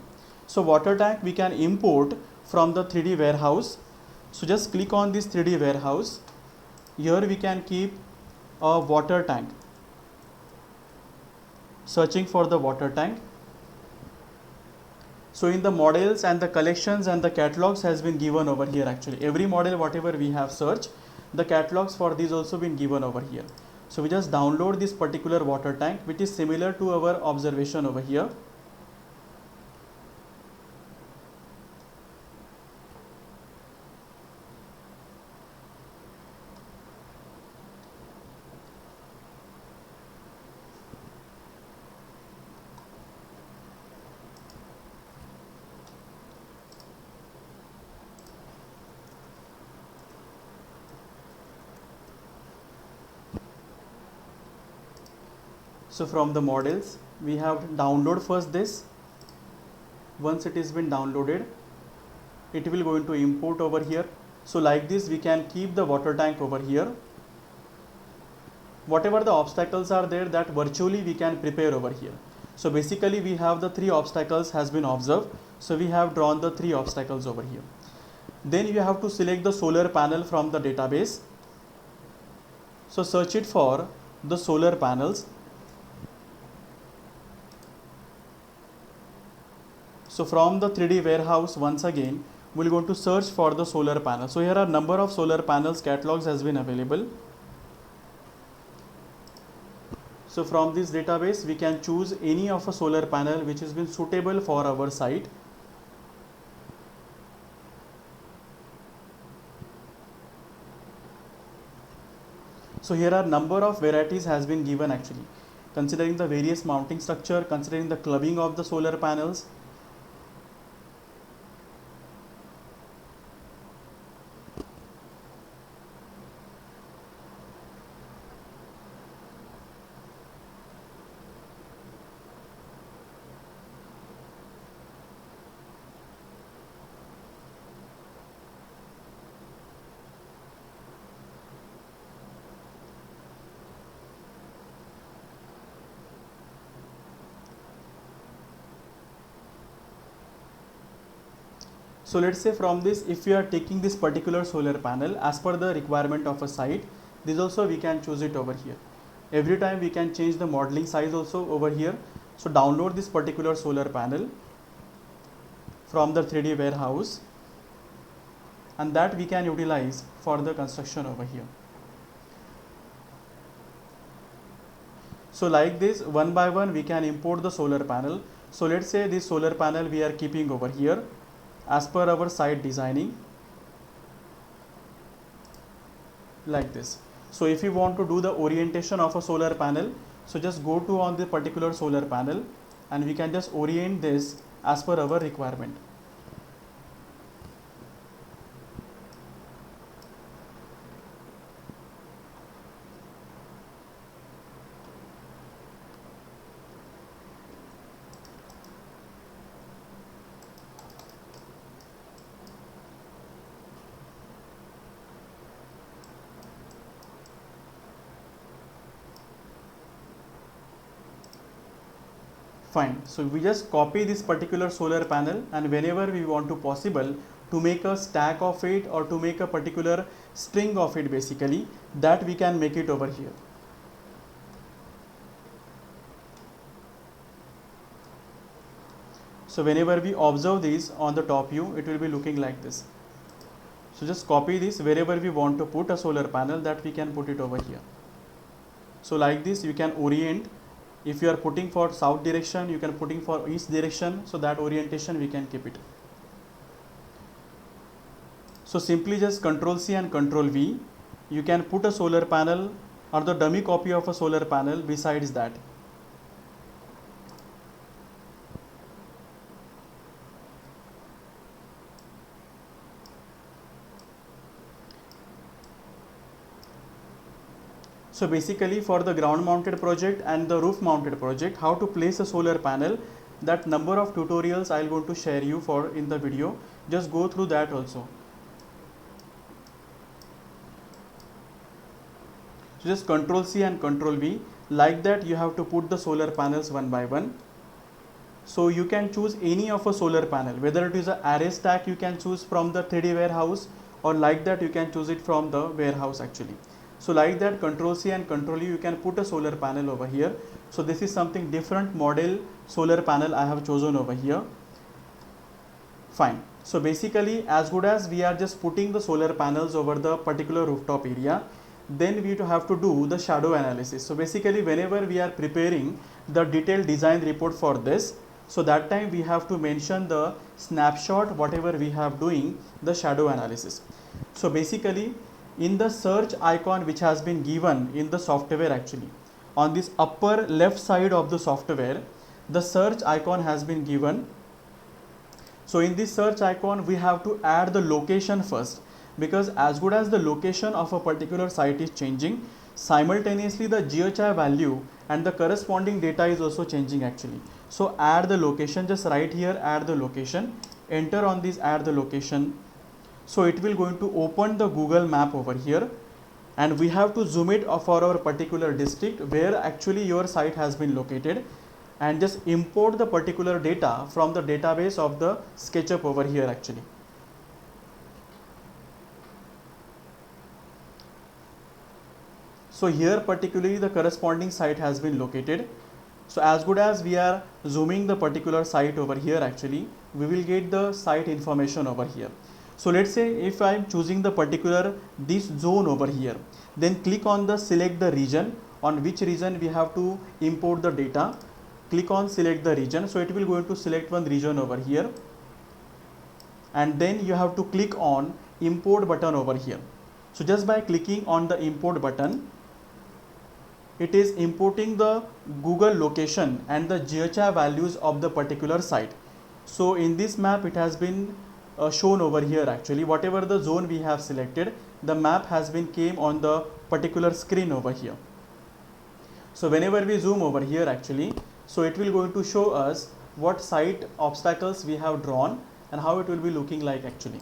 So water tank we can import from the 3D warehouse. So just click on this 3D warehouse. Here we can keep a water tank. Searching for the water tank. So in the models and the collections and the catalogs has been given over here actually. Every model whatever we have searched, the catalogs for these also been given over here. So we just download this particular water tank which is similar to our observation over here. So from the models we have download first this. Once it has been downloaded, it will go into import over here. So like this we can keep the water tank over here. Whatever the obstacles are there, that virtually we can prepare over here. So basically we have the 3 obstacles has been observed. So we have drawn the 3 obstacles over here. Then you have to select the solar panel from the database. So search it for the solar panels. So from the 3D warehouse, once again we'll go to search for the solar panel. So here are number of solar panels catalogs has been available. So from this database we can choose any of a solar panel which has been suitable for our site. So here are number of varieties has been given actually, considering the various mounting structure, considering the clubbing of the solar panels. So let's say from this, if we are taking this particular solar panel as per the requirement of a site, this also we can choose it over here. Every time we can change the modeling size also over here. So download this particular solar panel from the 3D warehouse, and that we can utilize for the construction over here. So like this, one by one we can import the solar panel. So let's say this solar panel we are keeping over here as per our site designing, like this. So if you want to do the orientation of a solar panel, so just go to on the particular solar panel and we can just orient this as per our requirement. Fine. So we just copy this particular solar panel, and whenever we want to possible to make a stack of it or to make a particular string of it, basically that we can make it over here. So whenever we observe this on the top view, it will be looking like this. So just copy this wherever we want to put a solar panel, that we can put it over here. So like this you can orient. If you are putting for south direction, you can putting for east direction, so that orientation we can keep it. So simply just Control C and Control V, you can put a solar panel or the dummy copy of a solar panel besides that. So basically for the ground mounted project and the roof mounted project, how to place a solar panel, that number of tutorials I'll going to share you for in the video. Just go through that also. So just Control C and Control V. Like that you have to put the solar panels one by one. So you can choose any of a solar panel, whether it is a array stack you can choose from the 3D warehouse, or like that you can choose it from the warehouse actually. So like that, Control C and Control U, you can put a solar panel over here. So this is something different model solar panel I have chosen over here. Fine. So basically, as good as we are just putting the solar panels over the particular rooftop area, then we have to do the shadow analysis. So basically, whenever we are preparing the detailed design report for this, so that time we have to mention the snapshot whatever we have doing the shadow analysis. So basically, in the search icon which has been given in the software actually, on this upper left side of the software, the search icon has been given. So in this search icon we have to add the location first, because as good as the location of a particular site is changing, simultaneously the GHI value and the corresponding data is also changing actually. So add the location, just right here add the location, enter on this add the location. So it will going to open the Google map over here, and we have to zoom it for our particular district where actually your site has been located, and just import the particular data from the database of the SketchUp over here actually. So here particularly the corresponding site has been located. So as good as we are zooming the particular site over here actually, we will get the site information over here. So let's say if I am choosing the particular this zone over here, then click on the select the region, on which region we have to import the data. Click on select the region, so it will go to select one region over here, and then you have to click on import button over here. So just by clicking on the import button, it is importing the Google location and the GHI values of the particular site. So in this map it has been shown over here actually, whatever the zone we have selected, the map has been came on the particular screen over here. So whenever we zoom over here actually, so it will going to show us what site obstacles we have drawn and how it will be looking like actually.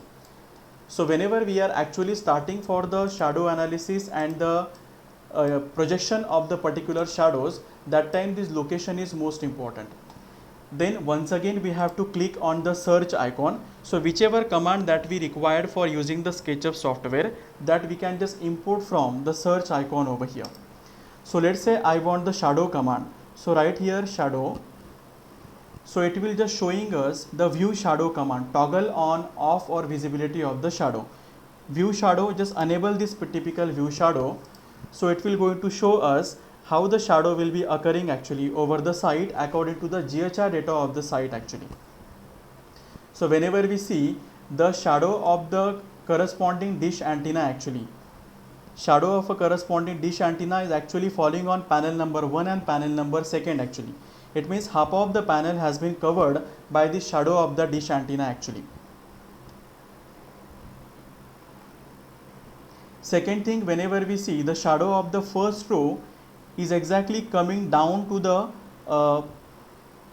So whenever we are actually starting for the shadow analysis and the projection of the particular shadows, that time this location is most important. Then once again we have to click on the search icon. So whichever command that we required for using the SketchUp software, that we can just import from the search icon over here. So let's say I want the shadow command. So right here shadow. So it will just showing us the view shadow command, toggle on off or visibility of the shadow. View shadow, just enable this typical view shadow. So it will going to show us how the shadow will be occurring actually over the site according to the GHI data of the site actually. So whenever we see the shadow of the corresponding dish antenna actually, shadow of a corresponding dish antenna is actually falling on panel number 1 and panel number 2 actually. It means half of the panel has been covered by the shadow of the dish antenna actually. Second thing, whenever we see the shadow of the first row is exactly coming down to the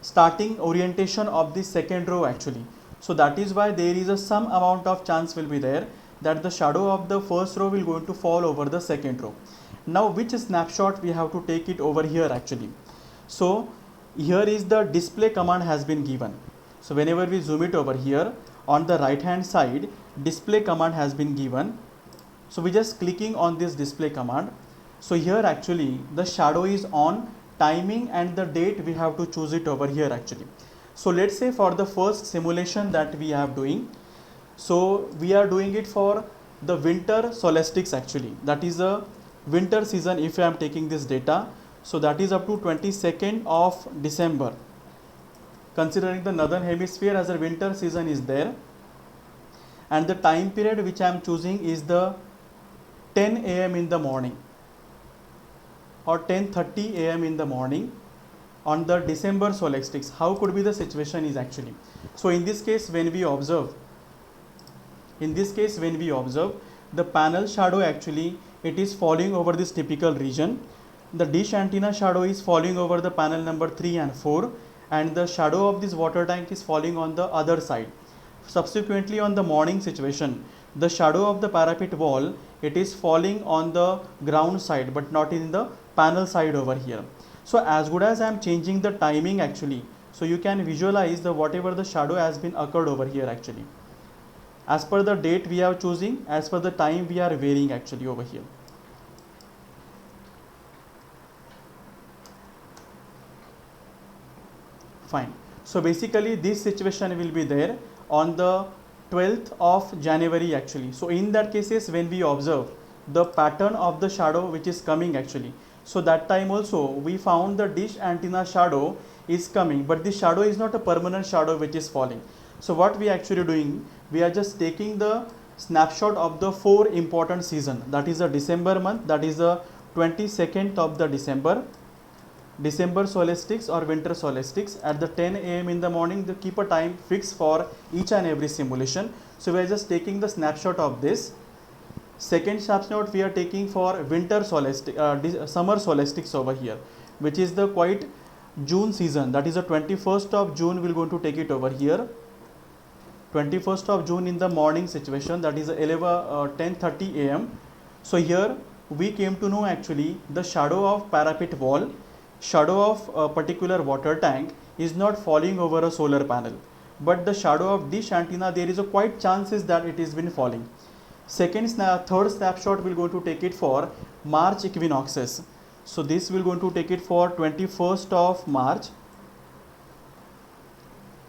starting orientation of the second row actually. So that is why there is some amount of chance will be there that the shadow of the first row will going to fall over the second row. Now which snapshot we have to take it over here actually. So here is the display command has been given. So whenever we zoom it over here, on the right hand side display command has been given. So we just clicking on this display command. So here actually the shadow is on, timing and the date we have to choose it over here actually. So let's say for the first simulation that we are doing, so we are doing it for the winter solstice actually, that is a winter season. If I am taking this data, so that is up to 22nd of December, considering the northern hemisphere as a winter season is there, and the time period which I am choosing is the 10 AM in the morning or 10:30 AM in the morning on the December solstice. How could be the situation is actually. So in this case when we observe, the panel shadow actually it is falling over this typical region. The dish antenna shadow is falling over the panel number 3 and 4, and the shadow of this water tank is falling on the other side. Subsequently, on the morning situation, the shadow of the parapet wall, it is falling on the ground side but not in the panel side over here. So as good as I am changing the timing actually, so you can visualize the whatever the shadow has been occurred over here actually. As per the date we are choosing, as per the time we are varying actually over here. Fine. So basically this situation will be there on the 12th of January actually. So in that cases, when we observe the pattern of the shadow which is coming actually, so that time also we found the dish antenna shadow is coming, but this shadow is not a permanent shadow which is falling. So what we actually doing, we are just taking the snapshot of the 4 important season, that is the December month, that is the 22nd of the December solstice or winter solstice at the 10 a.m. in the morning. They keep a time fix for each and every simulation. So we are just taking the snapshot of this. Second snapshot we are taking for winter solstice, summer solstice over here, which is the quite June season, that is the 21st of June. We are going to take it over here. 21st of June in the morning situation, that is 10:30 a.m. So here we came to know actually the shadow of parapet wall, shadow of a particular water tank is not falling over a solar panel, but the shadow of dish antenna, there is a quite chances that it is been falling. Third snapshot we're going to take it for March equinoxes. So this we're going to take it for 21st of March.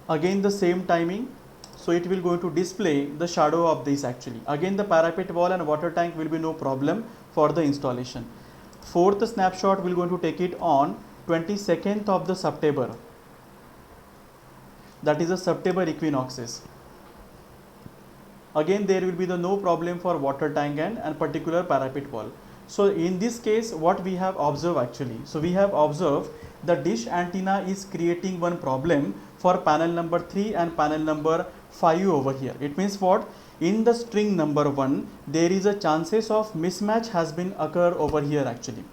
Again the same timing. So it will going to display the shadow of this actually. Again the parapet wall and water tank will be no problem for the installation. Fourth snapshot we're going to take it on 22nd of the September. That is the September equinoxes. Again there will be the no problem for water tank and particular parapet wall. So in this case what we have observed actually, so we have observed the dish antenna is creating one problem for panel number 3 and panel number 5 over here. It means what? In the string number 1 there is a chances of mismatch has been occur over here actually.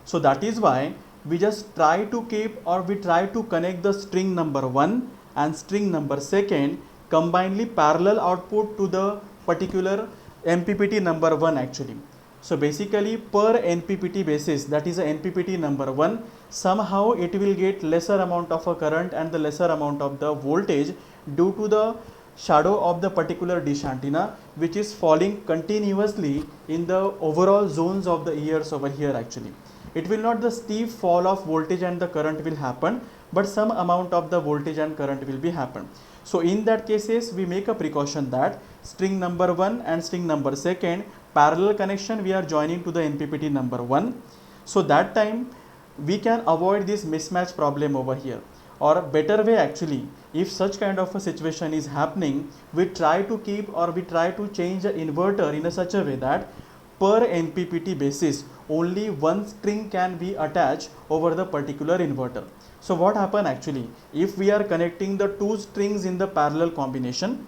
So that is why we just try to keep, or we try to connect the string number 1 and string number 2 combinedly parallel output to the particular MPPT number 1 actually. So basically per NPPT basis, that is a NPPT number 1, somehow it will get lesser amount of a current and the lesser amount of the voltage due to the shadow of the particular dish antenna which is falling continuously in the overall zones of the ears over here actually. It will not the steep fall of voltage and the current will happen, but some amount of the voltage and current will be happen. So in that cases we make a precaution that string number 1 and string number 2 parallel connection we are joining to the NPPT number 1. So that time we can avoid this mismatch problem over here. Or better way actually, if such kind of a situation is happening, we try to keep, or we try to change the inverter in a such a way that per NPPT basis only one string can be attached over the particular inverter. So what happen actually, if we are connecting the 2 strings in the parallel combination,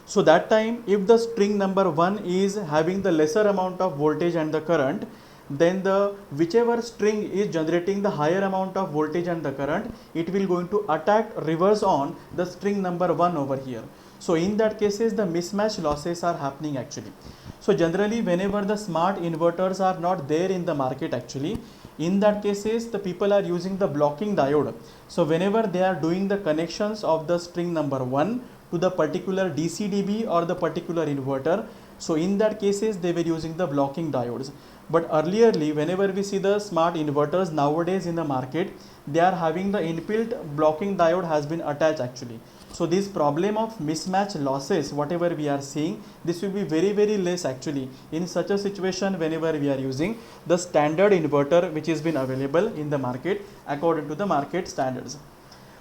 so that time if the string number 1 is having the lesser amount of voltage and the current, then the whichever string is generating the higher amount of voltage and the current, it will going to attack reverse on the string number 1 over here. So in that cases the mismatch losses are happening actually. So generally whenever the smart inverters are not there in the market actually, in that cases the people are using the blocking diode. So whenever they are doing the connections of the string number 1 to the particular DC-DB or the particular inverter, so in that cases they were using the blocking diodes. But earlierly, whenever we see the smart inverters nowadays in the market, they are having the inbuilt blocking diode has been attached actually. So this problem of mismatch losses, whatever we are seeing, this will be very less actually in such a situation whenever we are using the standard inverter which has been available in the market according to the market standards.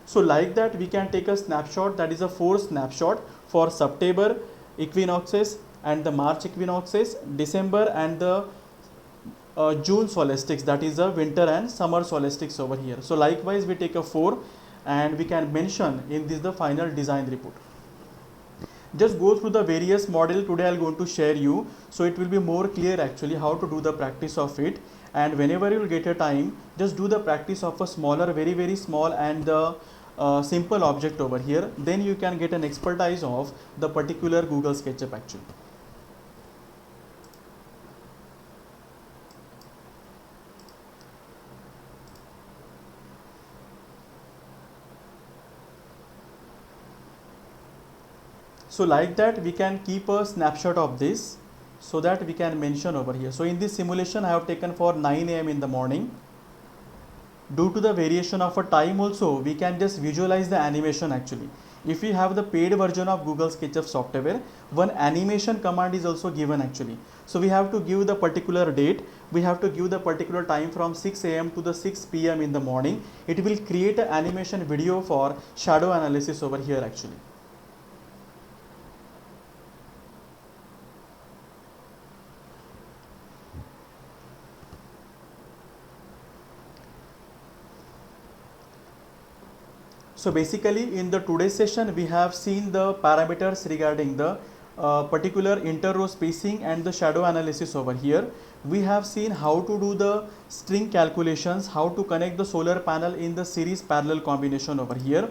So like that we can take a snapshot, that is a 4 snapshot for September equinoxes and the March equinoxes, December and the June solstice, that is the winter and summer solstice over here. So likewise we take a 4 and we can mention in this the final design report. Just go through the various model today I'm going to share you, so it will be more clear actually how to do the practice of it. And whenever you will get a time, just do the practice of a smaller, very small and the simple object over here, then you can get an expertise of the particular Google SketchUp actually. So like that we can keep a snapshot of this so that we can mention over here. So in this simulation I have taken for 9 a.m. in the morning. Due to the variation of a time also, we can just visualize the animation actually. If we have the paid version of Google SketchUp software, one animation command is also given actually. So we have to give the particular date, we have to give the particular time from 6 a.m. to the 6 p.m. in the morning. It will create an animation video for shadow analysis over here actually. So basically in the today's session we have seen the parameters regarding the particular inter-row spacing and the shadow analysis over here. We have seen how to do the string calculations, how to connect the solar panel in the series parallel combination over here,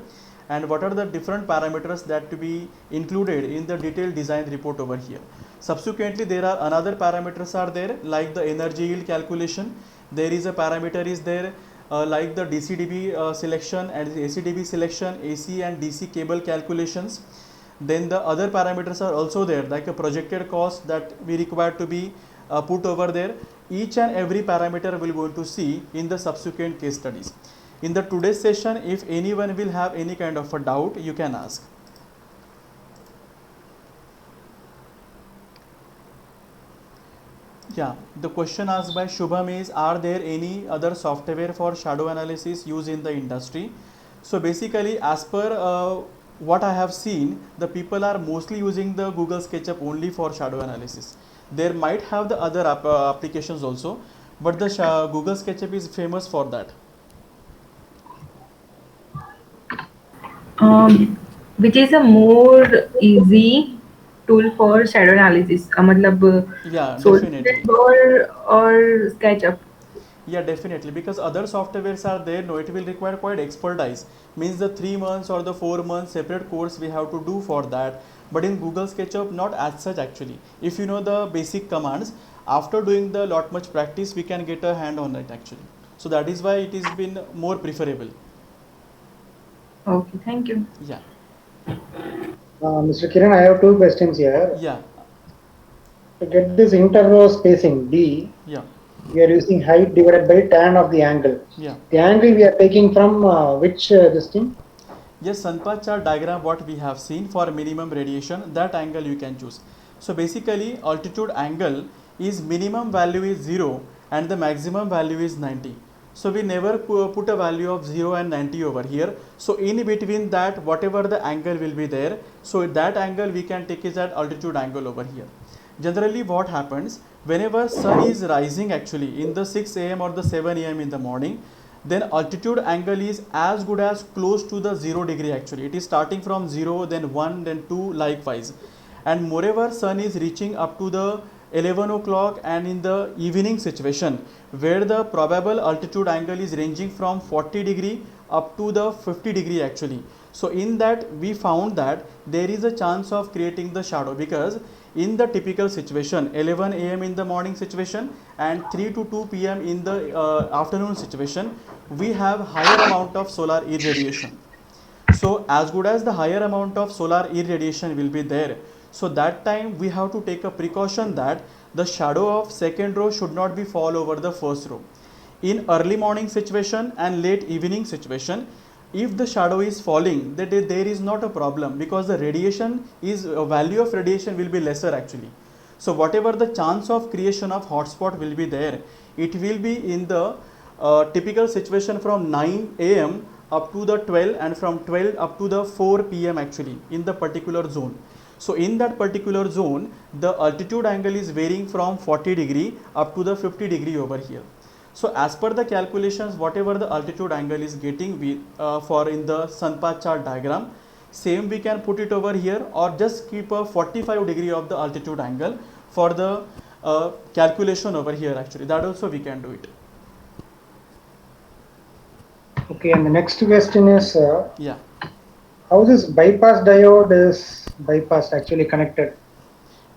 and what are the different parameters that to be included in the detailed design report over here. Subsequently there are another parameters are there like the energy yield calculation. There is a parameter is there like the DC-DB selection and AC-DB selection, AC and DC cable calculations. Then the other parameters are also there like a projected cost that we require to be put over there. Each and every parameter we will going to see in the subsequent case studies. In the today's session, if anyone will have any kind of a doubt, you can ask. Yeah, the question asked by Shubham is, are there any other software for shadow analysis used in the industry? So basically as per what I have seen, the people are mostly using the Google SketchUp only for shadow analysis. There might have the other applications also, but the Google SketchUp is famous for that. Which is a more easy tool for shadow analysis. मतलब Yeah, definitely. Solid or SketchUp. Yeah, definitely, because other softwares are there, no, it will require quite expertise. Means the 3 months or the 4 months separate course we have to do for that. But in Google SketchUp, not as such actually. If you know the basic commands, after doing the lot much practice, we can get a hand on it actually. So that is why it is been more preferable. Okay, thank you. Yeah, Mr. Kiran, I have two questions here. yeah, To get this inter-row spacing D, yeah, we are using height divided by tan of the angle. yeah. The angle we are taking from which this thing? Yes, Sunpath chart diagram what we have seen for minimum radiation, that angle you can choose. So basically altitude angle is minimum value is 0 and the maximum value is 90. So we never put a value of 0 and 90 over here. So in between that whatever the angle will be there, so that angle we can take is that altitude angle over here. Generally what happens whenever sun is rising actually in the 6 a.m. or the 7 a.m. in the morning, then altitude angle is as good as close to the 0 degree actually. It is starting from 0, then 1, then 2 likewise. And moreover sun is reaching up to the 11 o'clock and in the evening situation where the probable altitude angle is ranging from 40 degree up to the 50 degree actually. So in that we found that there is a chance of creating the shadow, because in the typical situation 11 a.m. in the morning situation and 3 to 2 p.m. in the afternoon situation, we have higher amount of solar irradiation. So as good as the higher amount of solar irradiation will be there, so that time we have to take a precaution that the shadow of second row should not be fall over the first row. In early morning situation and late evening situation, if the shadow is falling, that there is not a problem, because the radiation is value of radiation will be lesser actually. So whatever the chance of creation of hotspot will be there, it will be in the typical situation from 9 a.m. up to the 12 and from 12 up to the 4 p.m. actually in the particular zone. So in that particular zone, the altitude angle is varying from 40 degree up to the 50 degree over here. So as per the calculations, whatever the altitude angle is getting for in the sun path chart diagram, Same we can put it over here, or just keep a 45 degree of the altitude angle for the calculation over here actually. That also we can do it. Okay, and the next question is Yeah. how this bypass diode is bypassed actually connected.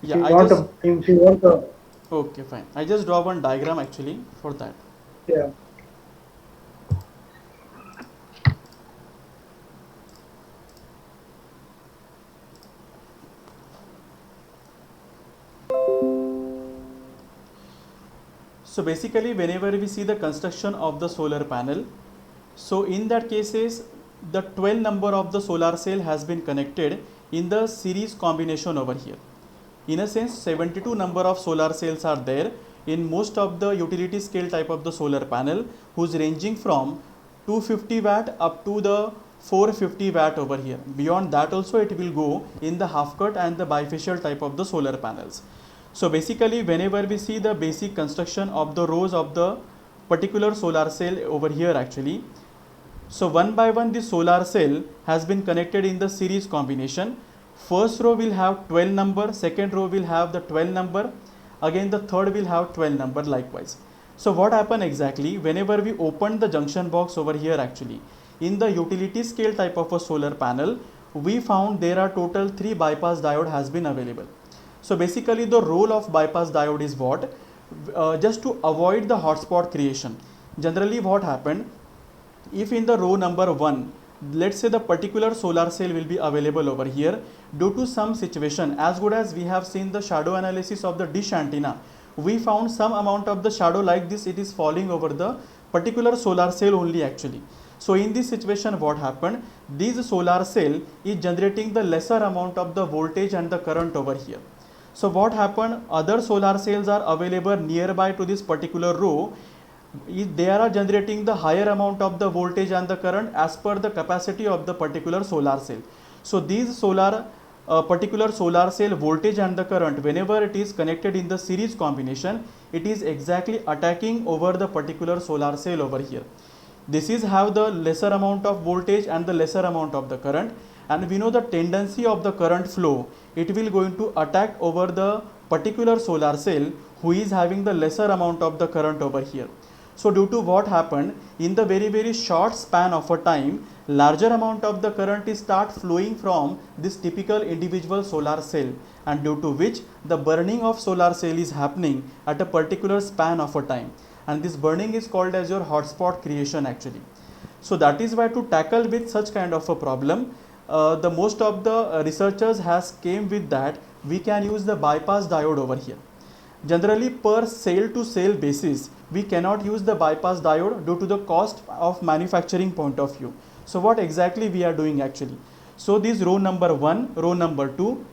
If Yeah, you I want just, to, if you want to, okay, fine. I just draw one diagram actually for that. yeah. So basically, whenever we see the construction of the solar panel, so in that cases, the 12 number of the solar cell has been connected in the series combination over here. In a sense, 72 number of solar cells are there in most of the utility scale type of the solar panel, who's ranging from 250 watt up to the 450 watt over here. Beyond that also it will go in the half cut and the bifacial type of the solar panels. So basically, whenever we see the basic construction of the rows of the particular solar cell over here actually, so one by one the solar cell has been connected in the series combination. First row will have 12 number, second row will have the 12 number, again the third will have 12 number likewise. So what happened exactly, whenever we open the junction box over here actually, in the utility scale type of a solar panel, we found there are total 3 bypass diode has been available. So basically the role of bypass diode is what? Just to avoid the hotspot creation. Generally what happened, if in the row number 1, let's say the particular solar cell will be available over here, due to some situation, as good as we have seen the shadow analysis of the dish antenna, we found some amount of the shadow like this, it is falling over the particular solar cell only actually. So in this situation what happened, this solar cell is generating the lesser amount of the voltage and the current over here. So what happened, other solar cells are available nearby to this particular row, they are generating the higher amount of the voltage and the current as per the capacity of the particular solar cell. So these particular solar cell voltage and the current, whenever it is connected in the series combination, it is exactly attacking over the particular solar cell over here. This is have the lesser amount of voltage and the lesser amount of the current, and we know the tendency of the current flow, it will going to attack over the particular solar cell who is having the lesser amount of the current over here. So due to what happened, in the very short span of a time, larger amount of the current is start flowing from this typical individual solar cell, and due to which the burning of solar cell is happening at a particular span of a time, and this burning is called as your hotspot creation actually. So that is why to tackle with such kind of a problem, the most of the researchers has came with that we can use the bypass diode over here. Generally per cell to cell basis, we cannot use the bypass diode due to the cost of manufacturing point of view. So what exactly we are doing actually? So this row number 1, row number 2,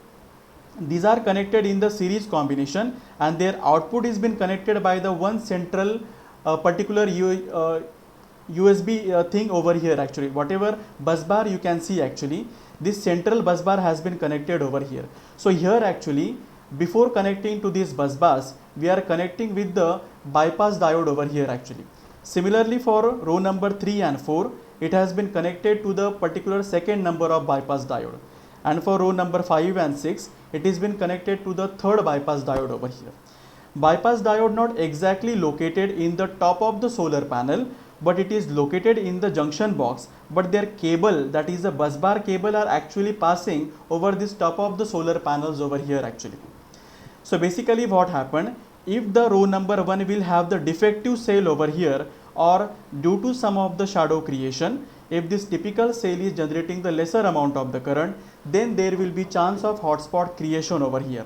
these are connected in the series combination, and their output is been connected by the one central particular USB thing over here actually. Whatever bus bar you can see actually, this central bus bar has been connected over here. So here actually, before connecting to these bus bars, we are connecting with the bypass diode over here actually. Similarly for row number 3 and 4, it has been connected to the particular second number of bypass diode, and for row number 5 and 6, it has been connected to the third bypass diode over here. Bypass diode not exactly located in the top of the solar panel, but it is located in the junction box, but their cable, that is the bus bar cable, are actually passing over this top of the solar panels over here actually. So basically what happened, if the row number 1 will have the defective cell over here, or due to some of the shadow creation, if this typical cell is generating the lesser amount of the current, then there will be chance of hotspot creation over here.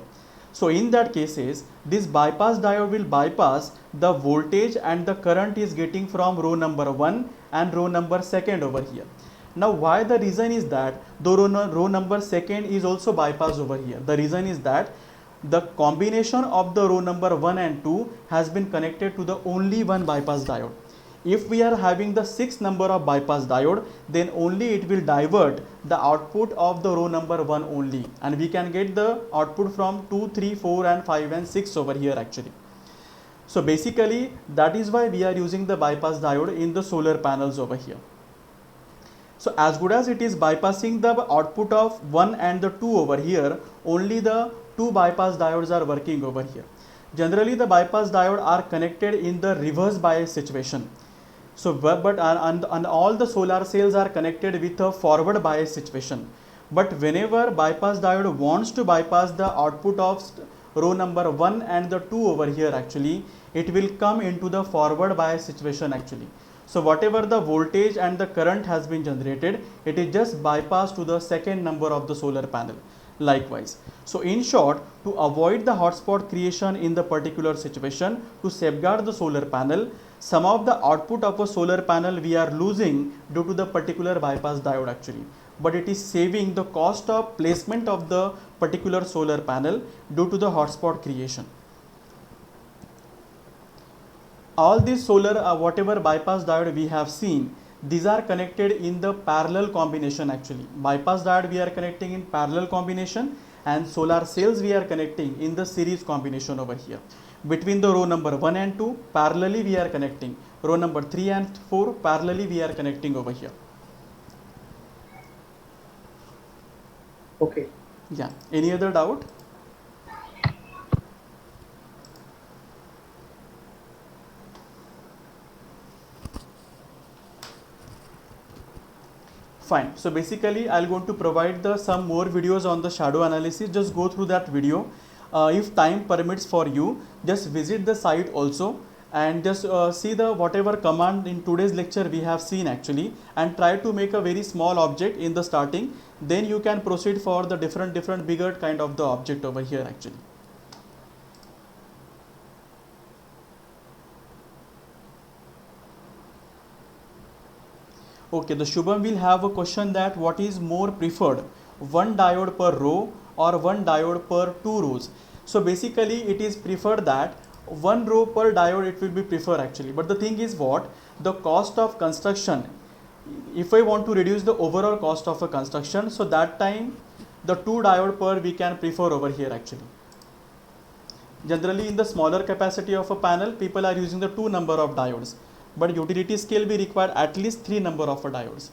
So in that cases, this bypass diode will bypass the voltage and the current is getting from row number 1 and row number 2 over here. Now why the reason is that, though row number 2 is also bypassed over here, the reason is that the combination of the row number 1 and 2 has been connected to the only one bypass diode. If we are having the 6 number of bypass diode, then only it will divert the output of the row number 1 only, and we can get the output from 2, 3, 4 and 5 and 6 over here actually. So basically that is why we are using the bypass diode in the solar panels over here. So as good as it is bypassing the output of 1 and the 2 over here, only the 2 bypass diodes are working over here. Generally the bypass diode are connected in the reverse bias situation. So but and all the solar cells are connected with a forward bias situation. But whenever bypass diode wants to bypass the output of row number 1 and the 2 over here, actually it will come into the forward bias situation actually. So whatever the voltage and the current has been generated, it is just bypassed to the second number of the solar panel. Likewise, so in short, to avoid the hotspot creation in the particular situation, to safeguard the solar panel, some of the output of a solar panel we are losing due to the particular bypass diode actually, but it is saving the cost of placement of the particular solar panel due to the hotspot creation. All these solar whatever bypass diode we have seen, these are connected in the parallel combination actually. Bypass diode we are connecting in parallel combination, and solar cells we are connecting in the series combination over here. Between the row number 1 and 2 parallelly we are connecting, row number 3 and 4 parallelly we are connecting over here. Okay. Yeah, any other doubt? Fine. So basically I'll going to provide the some more videos on the shadow analysis. Just go through that video. If time permits for you, just visit the site also and just see the whatever command in today's lecture we have seen actually, and try to make a very small object in the starting. Then you can proceed for the different bigger kind of the object over here actually. Okay, the Shubham will have a question that what is more preferred, one diode per row or one diode per 2 rows. So basically it is preferred that one row per diode it will be preferred actually. But the thing is what, the cost of construction, if I want to reduce the overall cost of a construction, so that time the 2 diode per we can prefer over here actually. Generally in the smaller capacity of a panel, people are using the 2 number of diodes, but utility scale we require at least 3 number of diodes.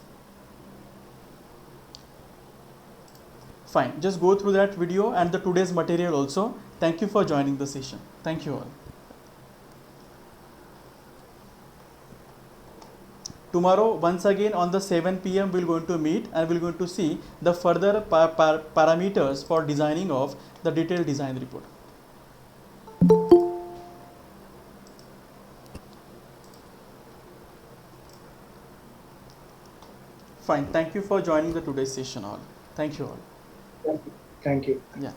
Fine, just go through that video and the today's material also. Thank you for joining the session. Thank you all. Tomorrow once again on the 7 p.m. we're going to meet and we're going to see the further parameters for designing of the detailed design report. Fine. Thank you for joining the today's session all. Thank you all. Thank you. Yeah.